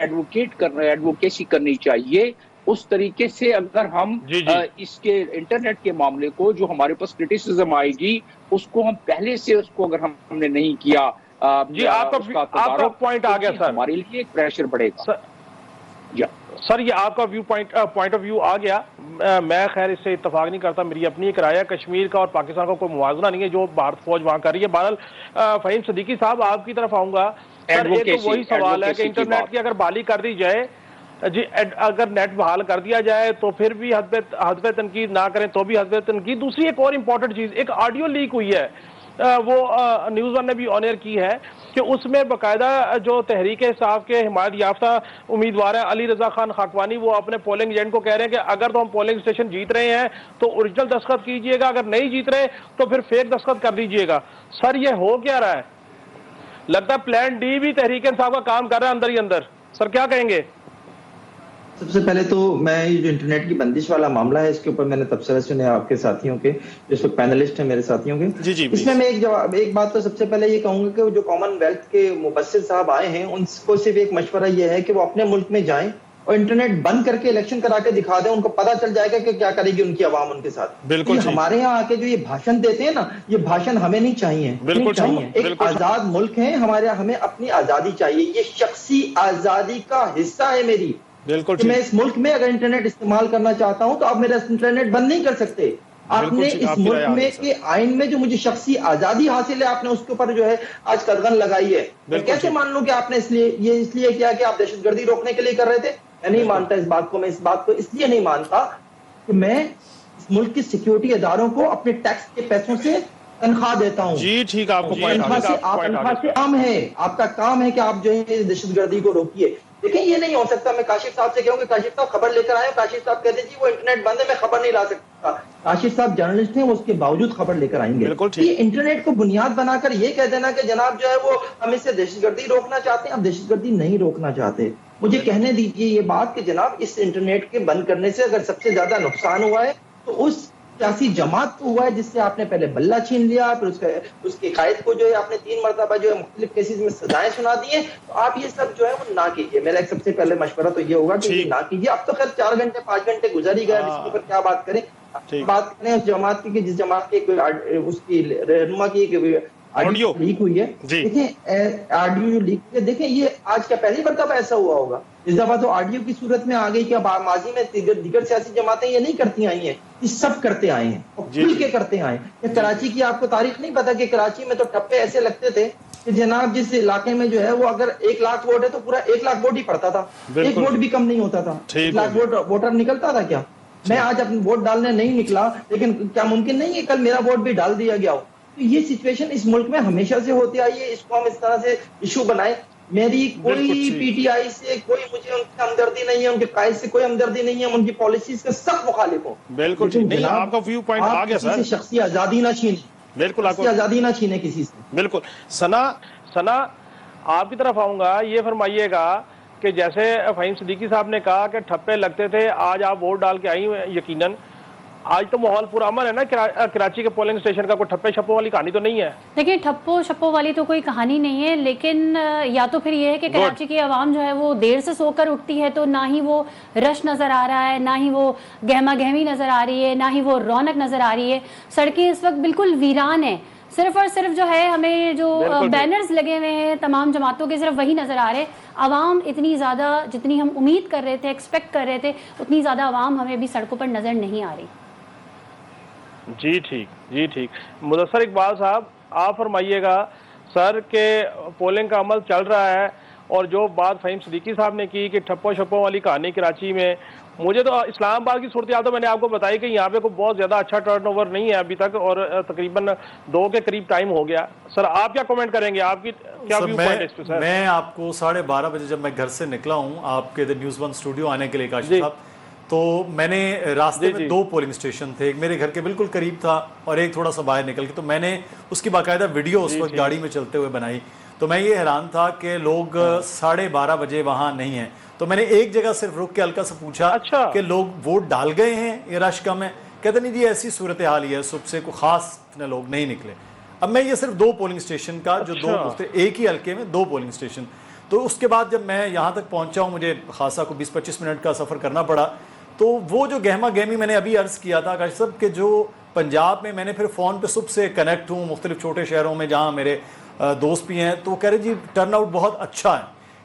एडवोकेसी करनी चाहिए, उस तरीके से अगर हम इसके इंटरनेट के मामले को, जो हमारे पास क्रिटिसिज्म आएगी, उसको हम पहले से उसको अगर हमने नहीं किया, आपका पॉइंट आ गया सर, हमारे लिए एक प्रेशर बढ़ेगा। सर, ये आपका पॉइंट ऑफ व्यू आ गया। मैं खैर इससे इत्तेफाक नहीं करता, मेरी अपनी एक राय है। कश्मीर का और पाकिस्तान का कोई मुआवजा नहीं है जो भारत फौज वहां कर रही है। बहरहाल फहीम सिद्दीकी साहब, आपकी तरफ आऊंगा। सर, एक तो वही सवाल है कि इंटरनेट की अगर बहाली कर दी जाए, जी, अगर नेट बहाल कर दिया जाए तो फिर भी हदफ तनकीद ना करें तो भी हदफ तनकीद। दूसरी एक और इम्पोर्टेंट चीज, एक ऑडियो लीक हुई है, वो न्यूज़ वन ने भी ऑन एयर की है, कि उसमें बाकायदा जो तहरीक इंसाफ के हिमायत याफ्ता उम्मीदवार है अली रजा खान खाकवानी, वो अपने पोलिंग एजेंट को कह रहे हैं कि अगर तो हम पोलिंग स्टेशन जीत रहे हैं तो ओरिजिनल दस्तखत कीजिएगा, अगर नहीं जीत रहे तो फिर फेक दस्तखत कर दीजिएगा। सर, ये हो क्या रहा है? लगता है प्लान डी भी तहरीक इंसाफ का काम कर रहा है अंदर ही अंदर। सर, क्या कहेंगे? सबसे पहले तो मैं ये जो इंटरनेट की बंदिश वाला मामला है, इसके ऊपर मैंने तबसरे सुने आपके साथियों के, जो पैनलिस्ट हैं मेरे साथियों के। इसमें मैं एक बात तो सबसे पहले ये कहूंगा कि जो कॉमनवेल्थ के मुबस्सिर साहब आए हैं, उनको सिर्फ एक मशवरा ये है कि वो अपने मुल्क में जाएं اور انٹرنیٹ بند کر کے الیکشن کرا کے دکھا دیں, ان کو پتا چل جائے گا کہ کیا کرے گی ان کی عوام ان کے ساتھ. بالکل ہمارے یہاں آ کے جو یہ بھاشن دیتے ہیں نا, یہ بھاشن ہمیں نہیں چاہیے. ایک آزاد ملک ہے ہمارے, ہمیں اپنی آزادی چاہیے. یہ شخصی آزادی کا حصہ ہے میری. بالکل میں اس ملک میں اگر انٹرنیٹ استعمال کرنا چاہتا ہوں تو آپ میرا انٹرنیٹ بند نہیں کر سکتے. آپ نے اس ملک میں کے آئین میں جو مجھے شخصی آزادی حاصل ہے, آپ نے اس کے اوپر جو ہے آج قدغن لگائی ہے. میں کیسے مان لوں کہ آپ نے اس لیے کیا کہ آپ دہشت گردی روکنے کے لیے کر رہے تھے؟ میں نہیں مانتا اس بات کو. میں اس بات کو اس لیے نہیں مانتا کہ میں اس ملک کی سیکیورٹی اداروں کو اپنے ٹیکس کے پیسوں سے تنخواہ دیتا ہوں. جی ٹھیک, آپ کو تنخواہ سے کام ہے, آپ کا کام ہے کہ آپ جو ہے دہشت گردی کو روکیے. دیکھیں یہ نہیں ہو سکتا. میں کاشف صاحب سے کہوں کہ کاشف صاحب خبر لے کر آئے, کاشف صاحب کہتے ہیں جی وہ انٹرنیٹ بند ہے میں خبر نہیں لا سکتا. کاشف صاحب جرنلسٹ ہیں, وہ اس کے باوجود خبر لے کر آئیں گے. یہ انٹرنیٹ کو بنیاد بنا کر یہ کہہ دینا کہ جناب جو ہے وہ ہم اس سے دہشت گردی روکنا چاہتے ہیں. آپ دہشت گردی نہیں روکنا چاہتے. مجھے کہنے دیجیے یہ بات کہ جناب اس انٹرنیٹ کے بند کرنے سے اگر سب سے زیادہ نقصان ہوا ہے تو اس سیاسی جماعت کو ہوا ہے جس سے آپ نے پہلے بلہ چھین لیا, پھر اس کے قائد کو جو ہے آپ نے 3 مرتبہ جو ہے مختلف کیسز میں سزائیں سنا دی ہیں. تو آپ یہ سب جو ہے وہ نہ کیجیے. میرا ایک سب سے پہلے مشورہ تو یہ ہوگا کہ نہ کیجیے. اب تو خیر 4 گھنٹے 5 گھنٹے گزر ہی گئے, اس کے اوپر کیا بات کریں. بات کریں اس جماعت کی کہ جس جماعت کے اس کی رہنما کی آڈیو لیک ہوئی ہے. دیکھیں آڈیو جو لیک ہوئی ہے, دیکھیں یہ آج کا پہلی مرتبہ ایسا ہوا ہوگا. اس دفعہ تو آڈیو کی صورت میں آ گئی کہ اب ماضی میں دیگر سیاسی جماعتیں یہ نہیں کرتی آئی ہیں, یہ سب کرتے آئے ہیں اور کھل کے کرتے آئے ہیں. کراچی کی آپ کو تاریخ نہیں پتا کہ کراچی میں تو ٹپے ایسے لگتے تھے کہ جناب جس علاقے میں جو ہے وہ اگر 1 لاکھ ووٹ ہے تو پورا 1 لاکھ ووٹ ہی پڑتا تھا. 1 ووٹ بھی کم نہیں ہوتا تھا. 1 لاکھ ووٹر نکلتا تھا کیا؟ میں آج اپنا ووٹ ڈالنے نہیں نکلا, لیکن کیا ممکن نہیں ہے کل میرا ووٹ بھی ڈال دیا گیا ہو؟ تو یہ سچویشن اس ملک میں ہمیشہ سے ہوتی آئی ہے. اس کو ہم اس طرح سے ایشو بنائیں. میری کوئی پی ٹی آئی سے کوئی مجھے ان کی ہمدردی نہیں ہے, ان کے قائد سے کوئی ہمدردی نہیں ہے, ان کی پالیسیز کا سخت مخالف ہوں. بالکل نہیں, آپ کا ویو پوائنٹ آ گیا سر. شخصی آزادی نہ چھینیں. بالکل آپ آزادی نہ چھینے کسی سے. بالکل. ثنا آپ کی طرف آؤں گا. یہ فرمائیے گا کہ جیسے فہیم صدیقی صاحب نے کہا کہ ٹھپے لگتے تھے, آج آپ ووٹ ڈال کے آئی ہیں, یقیناً آج تو ماحول پورا امن ہے نا. کراچی کے پولنگ اسٹیشن کا کوئی ٹھپے چھپوں والی کہانی تو نہیں ہے. دیکھیں ٹھپوں چھپوں والی تو کوئی کہانی نہیں ہے, لیکن یا تو پھر یہ ہے کہ کراچی کی عوام جو ہے وہ دیر سے سو کر اٹھتی ہے تو نہ ہی وہ رش نظر آ رہا ہے, نہ ہی وہ گہما گہمی نظر آ رہی ہے, نہ ہی وہ رونق نظر آ رہی ہے. سڑکیں اس وقت بالکل ویران ہیں. صرف اور صرف جو ہے ہمیں جو بینرز لگے ہوئے ہیں تمام جماعتوں کے, صرف وہی نظر آ رہے. عوام اتنی زیادہ جتنی ہم امید کر رہے تھے, ایکسپیکٹ کر رہے تھے, اتنی زیادہ عوام ہمیں ابھی سڑکوں پر نظر نہیں آ رہی. جی ٹھیک. مدثر اقبال صاحب آپ فرمائیے گا سر کہ پولنگ کا عمل چل رہا ہے, اور جو بات فہیم صدیقی صاحب نے کی کہ ٹھپوں چھپوں والی کہانی کراچی میں, مجھے تو اسلام آباد کی صورتحال تو میں نے آپ کو بتائی کہ یہاں پہ کوئی بہت زیادہ اچھا ٹرن اوور نہیں ہے ابھی تک, اور تقریباً 2 کے قریب ٹائم ہو گیا. سر آپ کیا کومنٹ کریں گے, آپ کی کیا ویو پوائنٹ ہے اس پہ سر؟ میں آپ کو 12:30 بجے جب میں گھر سے نکلا ہوں آپ کے نیوز 1 اسٹوڈیو آنے کے لیے کاشف صاحب, تو میں نے راستے میں 2 پولنگ اسٹیشن تھے, ایک میرے گھر کے بالکل قریب تھا اور ایک تھوڑا سا باہر نکل کے, تو میں نے اس کی باقاعدہ ویڈیو اس وقت گاڑی میں چلتے ہوئے بنائی. تو میں یہ حیران تھا کہ لوگ 12:30 بجے وہاں نہیں ہیں. تو میں نے ایک جگہ صرف رک کے ہلکا سے پوچھا کہ لوگ ووٹ ڈال گئے ہیں, یہ رش کم ہے؟ کہتے نہیں جی ایسی صورتحال ہی ہے, صبح سے کوئی خاص لوگ نہیں نکلے. اب میں یہ صرف 2 پولنگ اسٹیشن کا جو 2 ایک ہی حلقے میں 2 پولنگ اسٹیشن. تو اس کے بعد جب میں یہاں تک پہنچا ہوں, مجھے خاصا کو 20-25 منٹ کا سفر کرنا پڑا. تو وہ جو گہما گہمی میں نے ابھی عرض کیا تھا کاشف صاحب کہ جو پنجاب میں نے پھر فون پہ صبح سے کنیکٹ ہوں مختلف چھوٹے شہروں میں جہاں میرے دوست بھی ہیں, تو کہہ رہے جی ٹرن آؤٹ بہت اچھا ہے.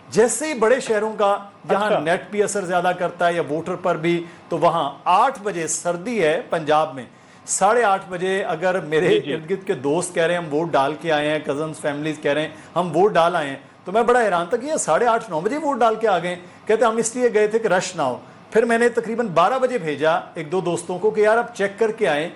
جیسے ہی بڑے شہروں کا جہاں نیٹ بھی اثر زیادہ کرتا ہے یا ووٹر پر بھی, تو وہاں 8 بجے سردی ہے پنجاب میں, 8:30 بجے اگر میرے ارد گرد کے دوست کہہ رہے ہیں ہم ووٹ ڈال کے آئے ہیں, کزنس فیملیز کہہ رہے ہیں ہم ووٹ ڈال آئے ہیں, تو میں بڑا حیران تھا کہ یہ 8:30-9 بجے ووٹ ڈال کے آ گئے. کہتے ہم اس لیے گئے تھے کہ رش نہ ہو. پھر میں نے تقریباً 12 بجے بھیجا 1-2 دوستوں کو کہ یار آپ چیک کر کے آئیں.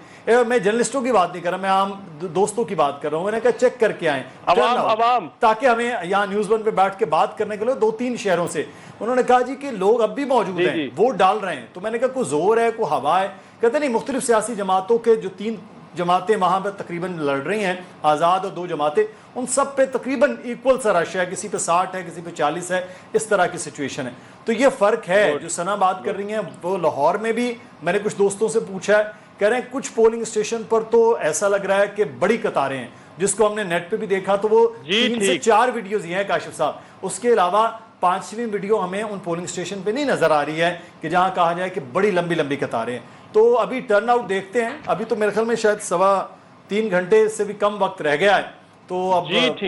میں جرنلسٹوں کی بات نہیں کر رہا, میں عام دوستوں کی بات کر رہا ہوں. میں نے کہا چیک کر کے آئیں عوام, تاکہ ہمیں یہاں نیوز 1 پہ بیٹھ کے بات کرنے کے لیے 2-3 شہروں سے. انہوں نے کہا جی کہ لوگ اب بھی موجود ہیں, ووٹ ڈال رہے ہیں. تو میں نے کہا کوئی زور ہے, کوئی ہوا ہے؟ کہتے نہیں, مختلف سیاسی جماعتوں کے جو 3 جماعتیں وہاں پہ تقریباً لڑ رہی ہیں, آزاد اور 2 جماعتیں, ان سب پہ تقریباً ایکول سا رش ہے, کسی پہ 60 ہے, کسی پہ 40 ہے, اس طرح کی سچویشن ہے. تو یہ فرق ہے. جو ثنا بات کر رہی ہیں وہ لاہور میں بھی میں نے کچھ دوستوں سے پوچھا ہے, کہہ رہے ہیں کچھ پولنگ اسٹیشن پر تو ایسا لگ رہا ہے کہ بڑی قطاریں ہیں, جس کو ہم نے نیٹ پہ بھی دیکھا. تو وہ 3 سے 4 ویڈیوز یہ ہیں کاشف صاحب, اس کے علاوہ 5ویں ویڈیو ہمیں ان پولنگ اسٹیشن پہ نہیں نظر آ رہی ہے کہ جہاں کہا جائے کہ بڑی لمبی لمبی قطاریں ہیں. تو ابھی ٹرن آؤٹ دیکھتے ہیں. ابھی تو میرے خیال میں شاید 3.25 گھنٹے سے بھی کم وقت رہ گیا ہے. تو اب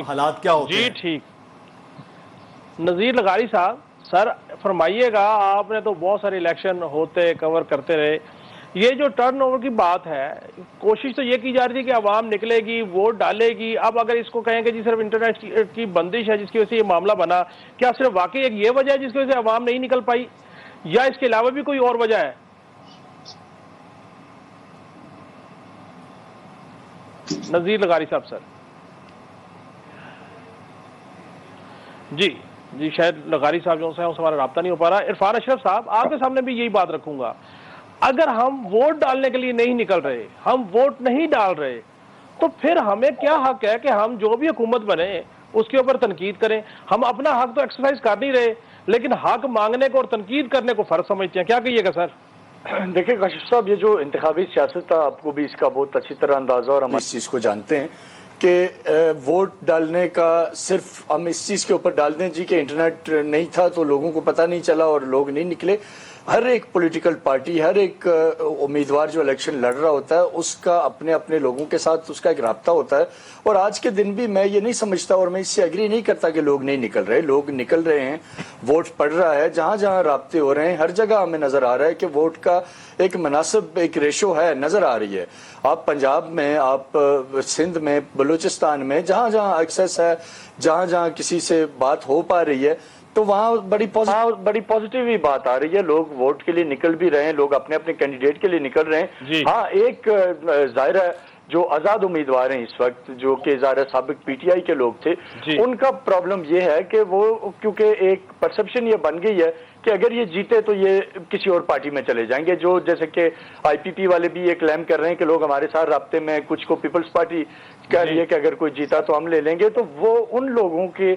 حالات کیا ہوتے ہیں؟ جی ٹھیک. نذیر لغاری صاحب سر فرمائیے گا, آپ نے تو بہت سارے الیکشن ہوتے کور کرتے رہے, یہ جو ٹرن اوور کی بات ہے, کوشش تو یہ کی جا رہی تھی کہ عوام نکلے گی, ووٹ ڈالے گی. اب اگر اس کو کہیں کہ جی صرف انٹرنیٹ کی بندش ہے جس کی وجہ سے یہ معاملہ بنا, کیا صرف واقعی ایک یہ وجہ ہے جس کی وجہ سے عوام نہیں نکل پائی, یا اس کے علاوہ بھی کوئی اور وجہ ہے؟ نذیر لغاری صاحب سر. جی شاید لغاری صاحب جو سے ہمارا رابطہ نہیں ہو پا رہا. عرفان اشرف صاحب, آپ کے سامنے بھی یہی بات رکھوں گا, اگر ہم ووٹ ڈالنے کے لیے نہیں نکل رہے, ہم ووٹ نہیں ڈال رہے, تو پھر ہمیں کیا حق ہے کہ ہم جو بھی حکومت بنے اس کے اوپر تنقید کریں؟ ہم اپنا حق تو ایکسرسائز کر نہیں رہے, لیکن حق مانگنے کو اور تنقید کرنے کو فرض سمجھتے ہیں. کیا کہیے گا سر؟ دیکھیں کاشف صاحب, یہ جو انتخابی سیاست تھا, آپ کو بھی اس کا بہت اچھی طرح اندازہ, اور ہم اس چیز کو جانتے ہیں کہ ووٹ ڈالنے کا صرف ہم اس چیز کے اوپر ڈال دیں جی کہ انٹرنیٹ نہیں تھا تو لوگوں کو پتہ نہیں چلا اور لوگ نہیں نکلے. ہر ایک پولیٹیکل پارٹی, ہر ایک امیدوار جو الیکشن لڑ رہا ہوتا ہے, اس کا اپنے اپنے لوگوں کے ساتھ اس کا ایک رابطہ ہوتا ہے. اور آج کے دن بھی میں یہ نہیں سمجھتا اور میں اس سے ایگری نہیں کرتا کہ لوگ نہیں نکل رہے. لوگ نکل رہے ہیں, ووٹ پڑ رہا ہے, جہاں جہاں رابطے ہو رہے ہیں ہر جگہ ہمیں نظر آ رہا ہے کہ ووٹ کا ایک مناسب ایک ریشو ہے, نظر آ رہی ہے. آپ پنجاب میں, آپ سندھ میں, بلوچستان میں, جہاں جہاں ایکسیس ہے, جہاں جہاں کسی سے بات ہو پا رہی ہے, تو وہاں بڑی پازیٹیو ہی بات آ رہی ہے. لوگ ووٹ کے لیے نکل بھی رہے ہیں, لوگ اپنے اپنے کینڈیڈیٹ کے لیے نکل رہے ہیں. ہاں, ایک ظاہر ہے جو آزاد امیدوار ہیں اس وقت, جو کہ ظاہر سابق پی ٹی آئی کے لوگ تھے, ان کا پرابلم یہ ہے کہ وہ کیونکہ ایک پرسپشن یہ بن گئی ہے کہ اگر یہ جیتے تو یہ کسی اور پارٹی میں چلے جائیں گے. جو جیسے کہ آئی پی پی والے بھی یہ کلیم کر رہے ہیں کہ لوگ ہمارے ساتھ رابطے میں, کچھ کو پیپلز پارٹی کہہ رہی ہے کہ اگر کوئی جیتا تو ہم لے لیں گے. تو وہ ان لوگوں کے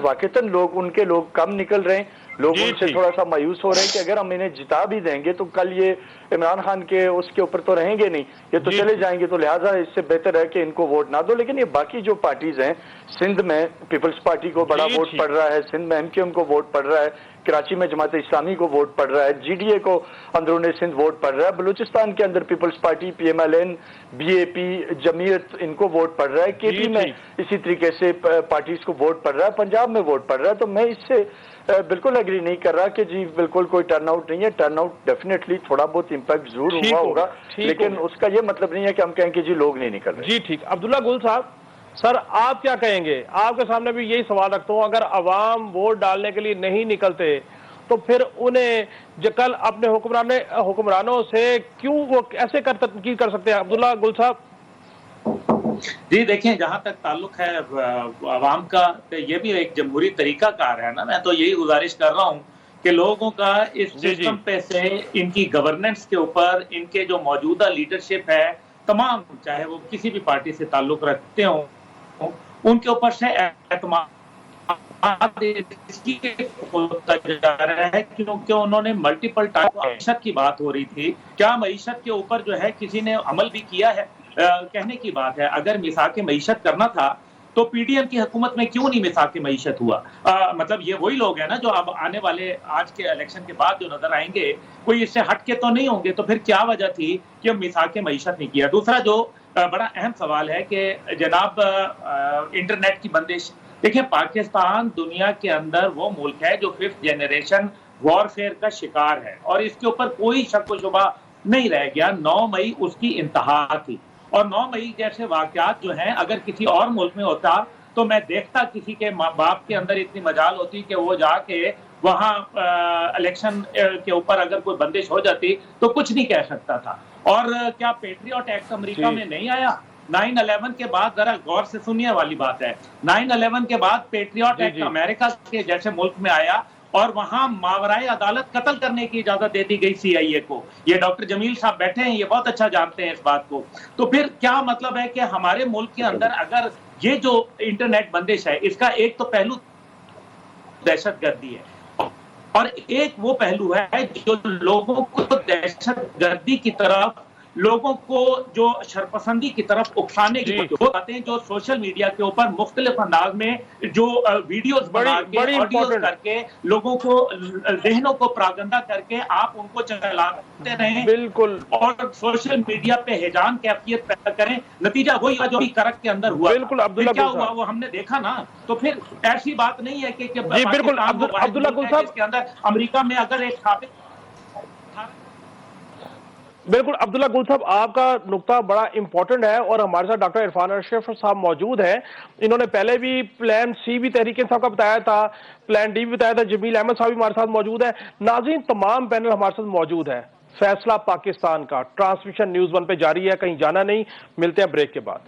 واقعتاً لوگ ان کے لوگ کم نکل رہے ہیں. لوگ ان سے تھوڑا سا مایوس ہو رہے ہیں کہ اگر ہم انہیں جتا بھی دیں گے تو کل یہ عمران خان کے اس کے اوپر تو رہیں گے نہیں, یہ تو چلے جائیں گے, تو لہٰذا اس سے بہتر ہے کہ ان کو ووٹ نہ دو. لیکن یہ باقی جو پارٹیز ہیں, سندھ میں پیپلز پارٹی کو بڑا ووٹ پڑ رہا ہے, سندھ میں ایم کیو ایم کو ووٹ پڑ رہا ہے, کراچی میں جماعت اسلامی کو ووٹ پڑ رہا ہے, جی ڈی اے کو اندرون سندھ ووٹ پڑ رہا ہے, بلوچستان کے اندر Peoples Party, P M L N, B A P, Jamiat, ان کو ووٹ پڑ رہا ہے, کے پی میں اسی طریقے سے پارٹیز کو ووٹ پڑ رہا ہے, پنجاب میں ووٹ پڑ رہا ہے. تو میں اس سے بالکل ایگری نہیں کر رہا کہ جی بالکل کوئی ٹرن آؤٹ نہیں ہے. ٹرن آؤٹ ڈیفینیٹلی تھوڑا بہت امپیکٹ ضرور ہوا ہوگا, لیکن اس کا یہ مطلب نہیں ہے کہ ہم کہیں کہ جی لوگ نہیں نکل رہے. جی ٹھیک. عبداللہ گل صاحب سر, آپ کیا کہیں گے؟ آپ کے سامنے بھی یہی سوال رکھتا ہوں, اگر عوام ووٹ ڈالنے کے لیے نہیں نکلتے تو پھر انہیں جو کل اپنے حکمرانوں سے کیوں وہ ایسے تنقید کر سکتے ہیں؟ عبداللہ گل صاحب. جی دیکھیں, جہاں تک تعلق ہے عوام کا, یہ بھی ایک جمہوری طریقہ کار ہے نا. میں تو یہی گزارش کر رہا ہوں کہ لوگوں کا اس سسٹم پہ سے, ان کی گورننس کے اوپر, ان کے جو موجودہ لیڈرشپ ہے تمام, چاہے وہ کسی بھی پارٹی سے تعلق رکھتے ہوں, ان کے اوپر سے اعتماد ہوتا جا رہا ہے, کیونکہ انہوں نے ملٹیپل ٹائم معیشت کی بات ہو رہی تھی. کیا معیشت کے اوپر جو ہے کسی نے عمل بھی کیا ہے؟ کہنے کی بات ہے, اگر میثاق معیشت کرنا تھا تو پی ڈی ایم کی حکومت میں کیوں نہیں میثاق معیشت ہوا؟ مطلب یہ وہی لوگ ہیں نا جو اب آنے والے آج کے الیکشن کے بعد جو نظر آئیں گے, کوئی اس سے ہٹ کے تو نہیں ہوں گے. تو پھر کیا وجہ تھی کہ میثاق معیشت نہیں کیا؟ دوسرا جو بڑا اہم سوال ہے کہ جناب انٹرنیٹ کی بندش, دیکھیں پاکستان دنیا کے اندر وہ ملک ہے جو 5th جنریشن وار فیئر کا شکار ہے, اور اس کے اوپر کوئی شک و شبہ نہیں رہ گیا. 9 مئی اس کی انتہا تھی, اور 9 مئی جیسے واقعات جو ہیں اگر کسی اور ملک میں ہوتا تو میں دیکھتا کسی کے ماں باپ کے اندر اتنی مجال ہوتی کہ وہ جا کے وہاں الیکشن کے اوپر اگر کوئی بندش ہو جاتی تو کچھ نہیں کہہ سکتا تھا. اور کیا پیٹریوٹ ایکٹ امریکہ میں نہیں آیا 9/11 کے بعد؟ ذرا غور سے سنیے والی بات ہے, 9/11 کے بعد پیٹریوٹ ایکٹ امریکہ کے جیسے ملک میں آیا, اور وہاں ماورائے عدالت قتل کرنے کی اجازت دے دی گئی سی آئی اے کو. یہ ڈاکٹر جمیل صاحب بیٹھے ہیں, یہ بہت اچھا جانتے ہیں اس بات کو. تو پھر کیا مطلب ہے کہ ہمارے ملک کے اندر اگر یہ جو انٹرنیٹ بندش ہے, اس کا ایک تو پہلو دہشت گردی ہے, اور ایک وہ پہلو ہے جو لوگوں کو دہشت گردی کی طرف लोगों को जो शरपसंदी की तरफ उकसाने की आते हैं, जो सोशल मीडिया के ऊपर मुख्तलिफ अंदाज में जो वीडियोस बना के ऑडियोस करके लोगों को जहनों को प्रागंदा करके आप उनको चलाते रहें बिल्कुल और सोशल मीडिया पे हिजान कैफियत पैदा करें, नतीजा वही हुआ जो भी करक के अंदर हुआ। बिल्कुल अब्दुल्ला क्या हुआ वो हमने देखा ना। तो फिर ऐसी बात नहीं है कि जी बिल्कुल अब्दुल्ला गुल साहब के अंदर अमेरिका में अगर एक साबित बिल्कुल अब्दुल्ला गुल साहब आपका नुक्ता बड़ा इंपॉर्टेंट है और हमारे साथ डॉक्टर इरफान अशरफ साहब मौजूद हैं। इन्होंने पहले भी प्लान सी भी तहरीक इंसाफ का बताया था, प्लान डी भी बताया था। जमील अहमद साहब भी हमारे साथ मौजूद है। नाज़रीन तमाम पैनल हमारे साथ मौजूद है। फैसला पाकिस्तान का ट्रांसमिशन न्यूज़ 1 पे जारी है, कहीं जाना नहीं। मिलते हैं ब्रेक के बाद।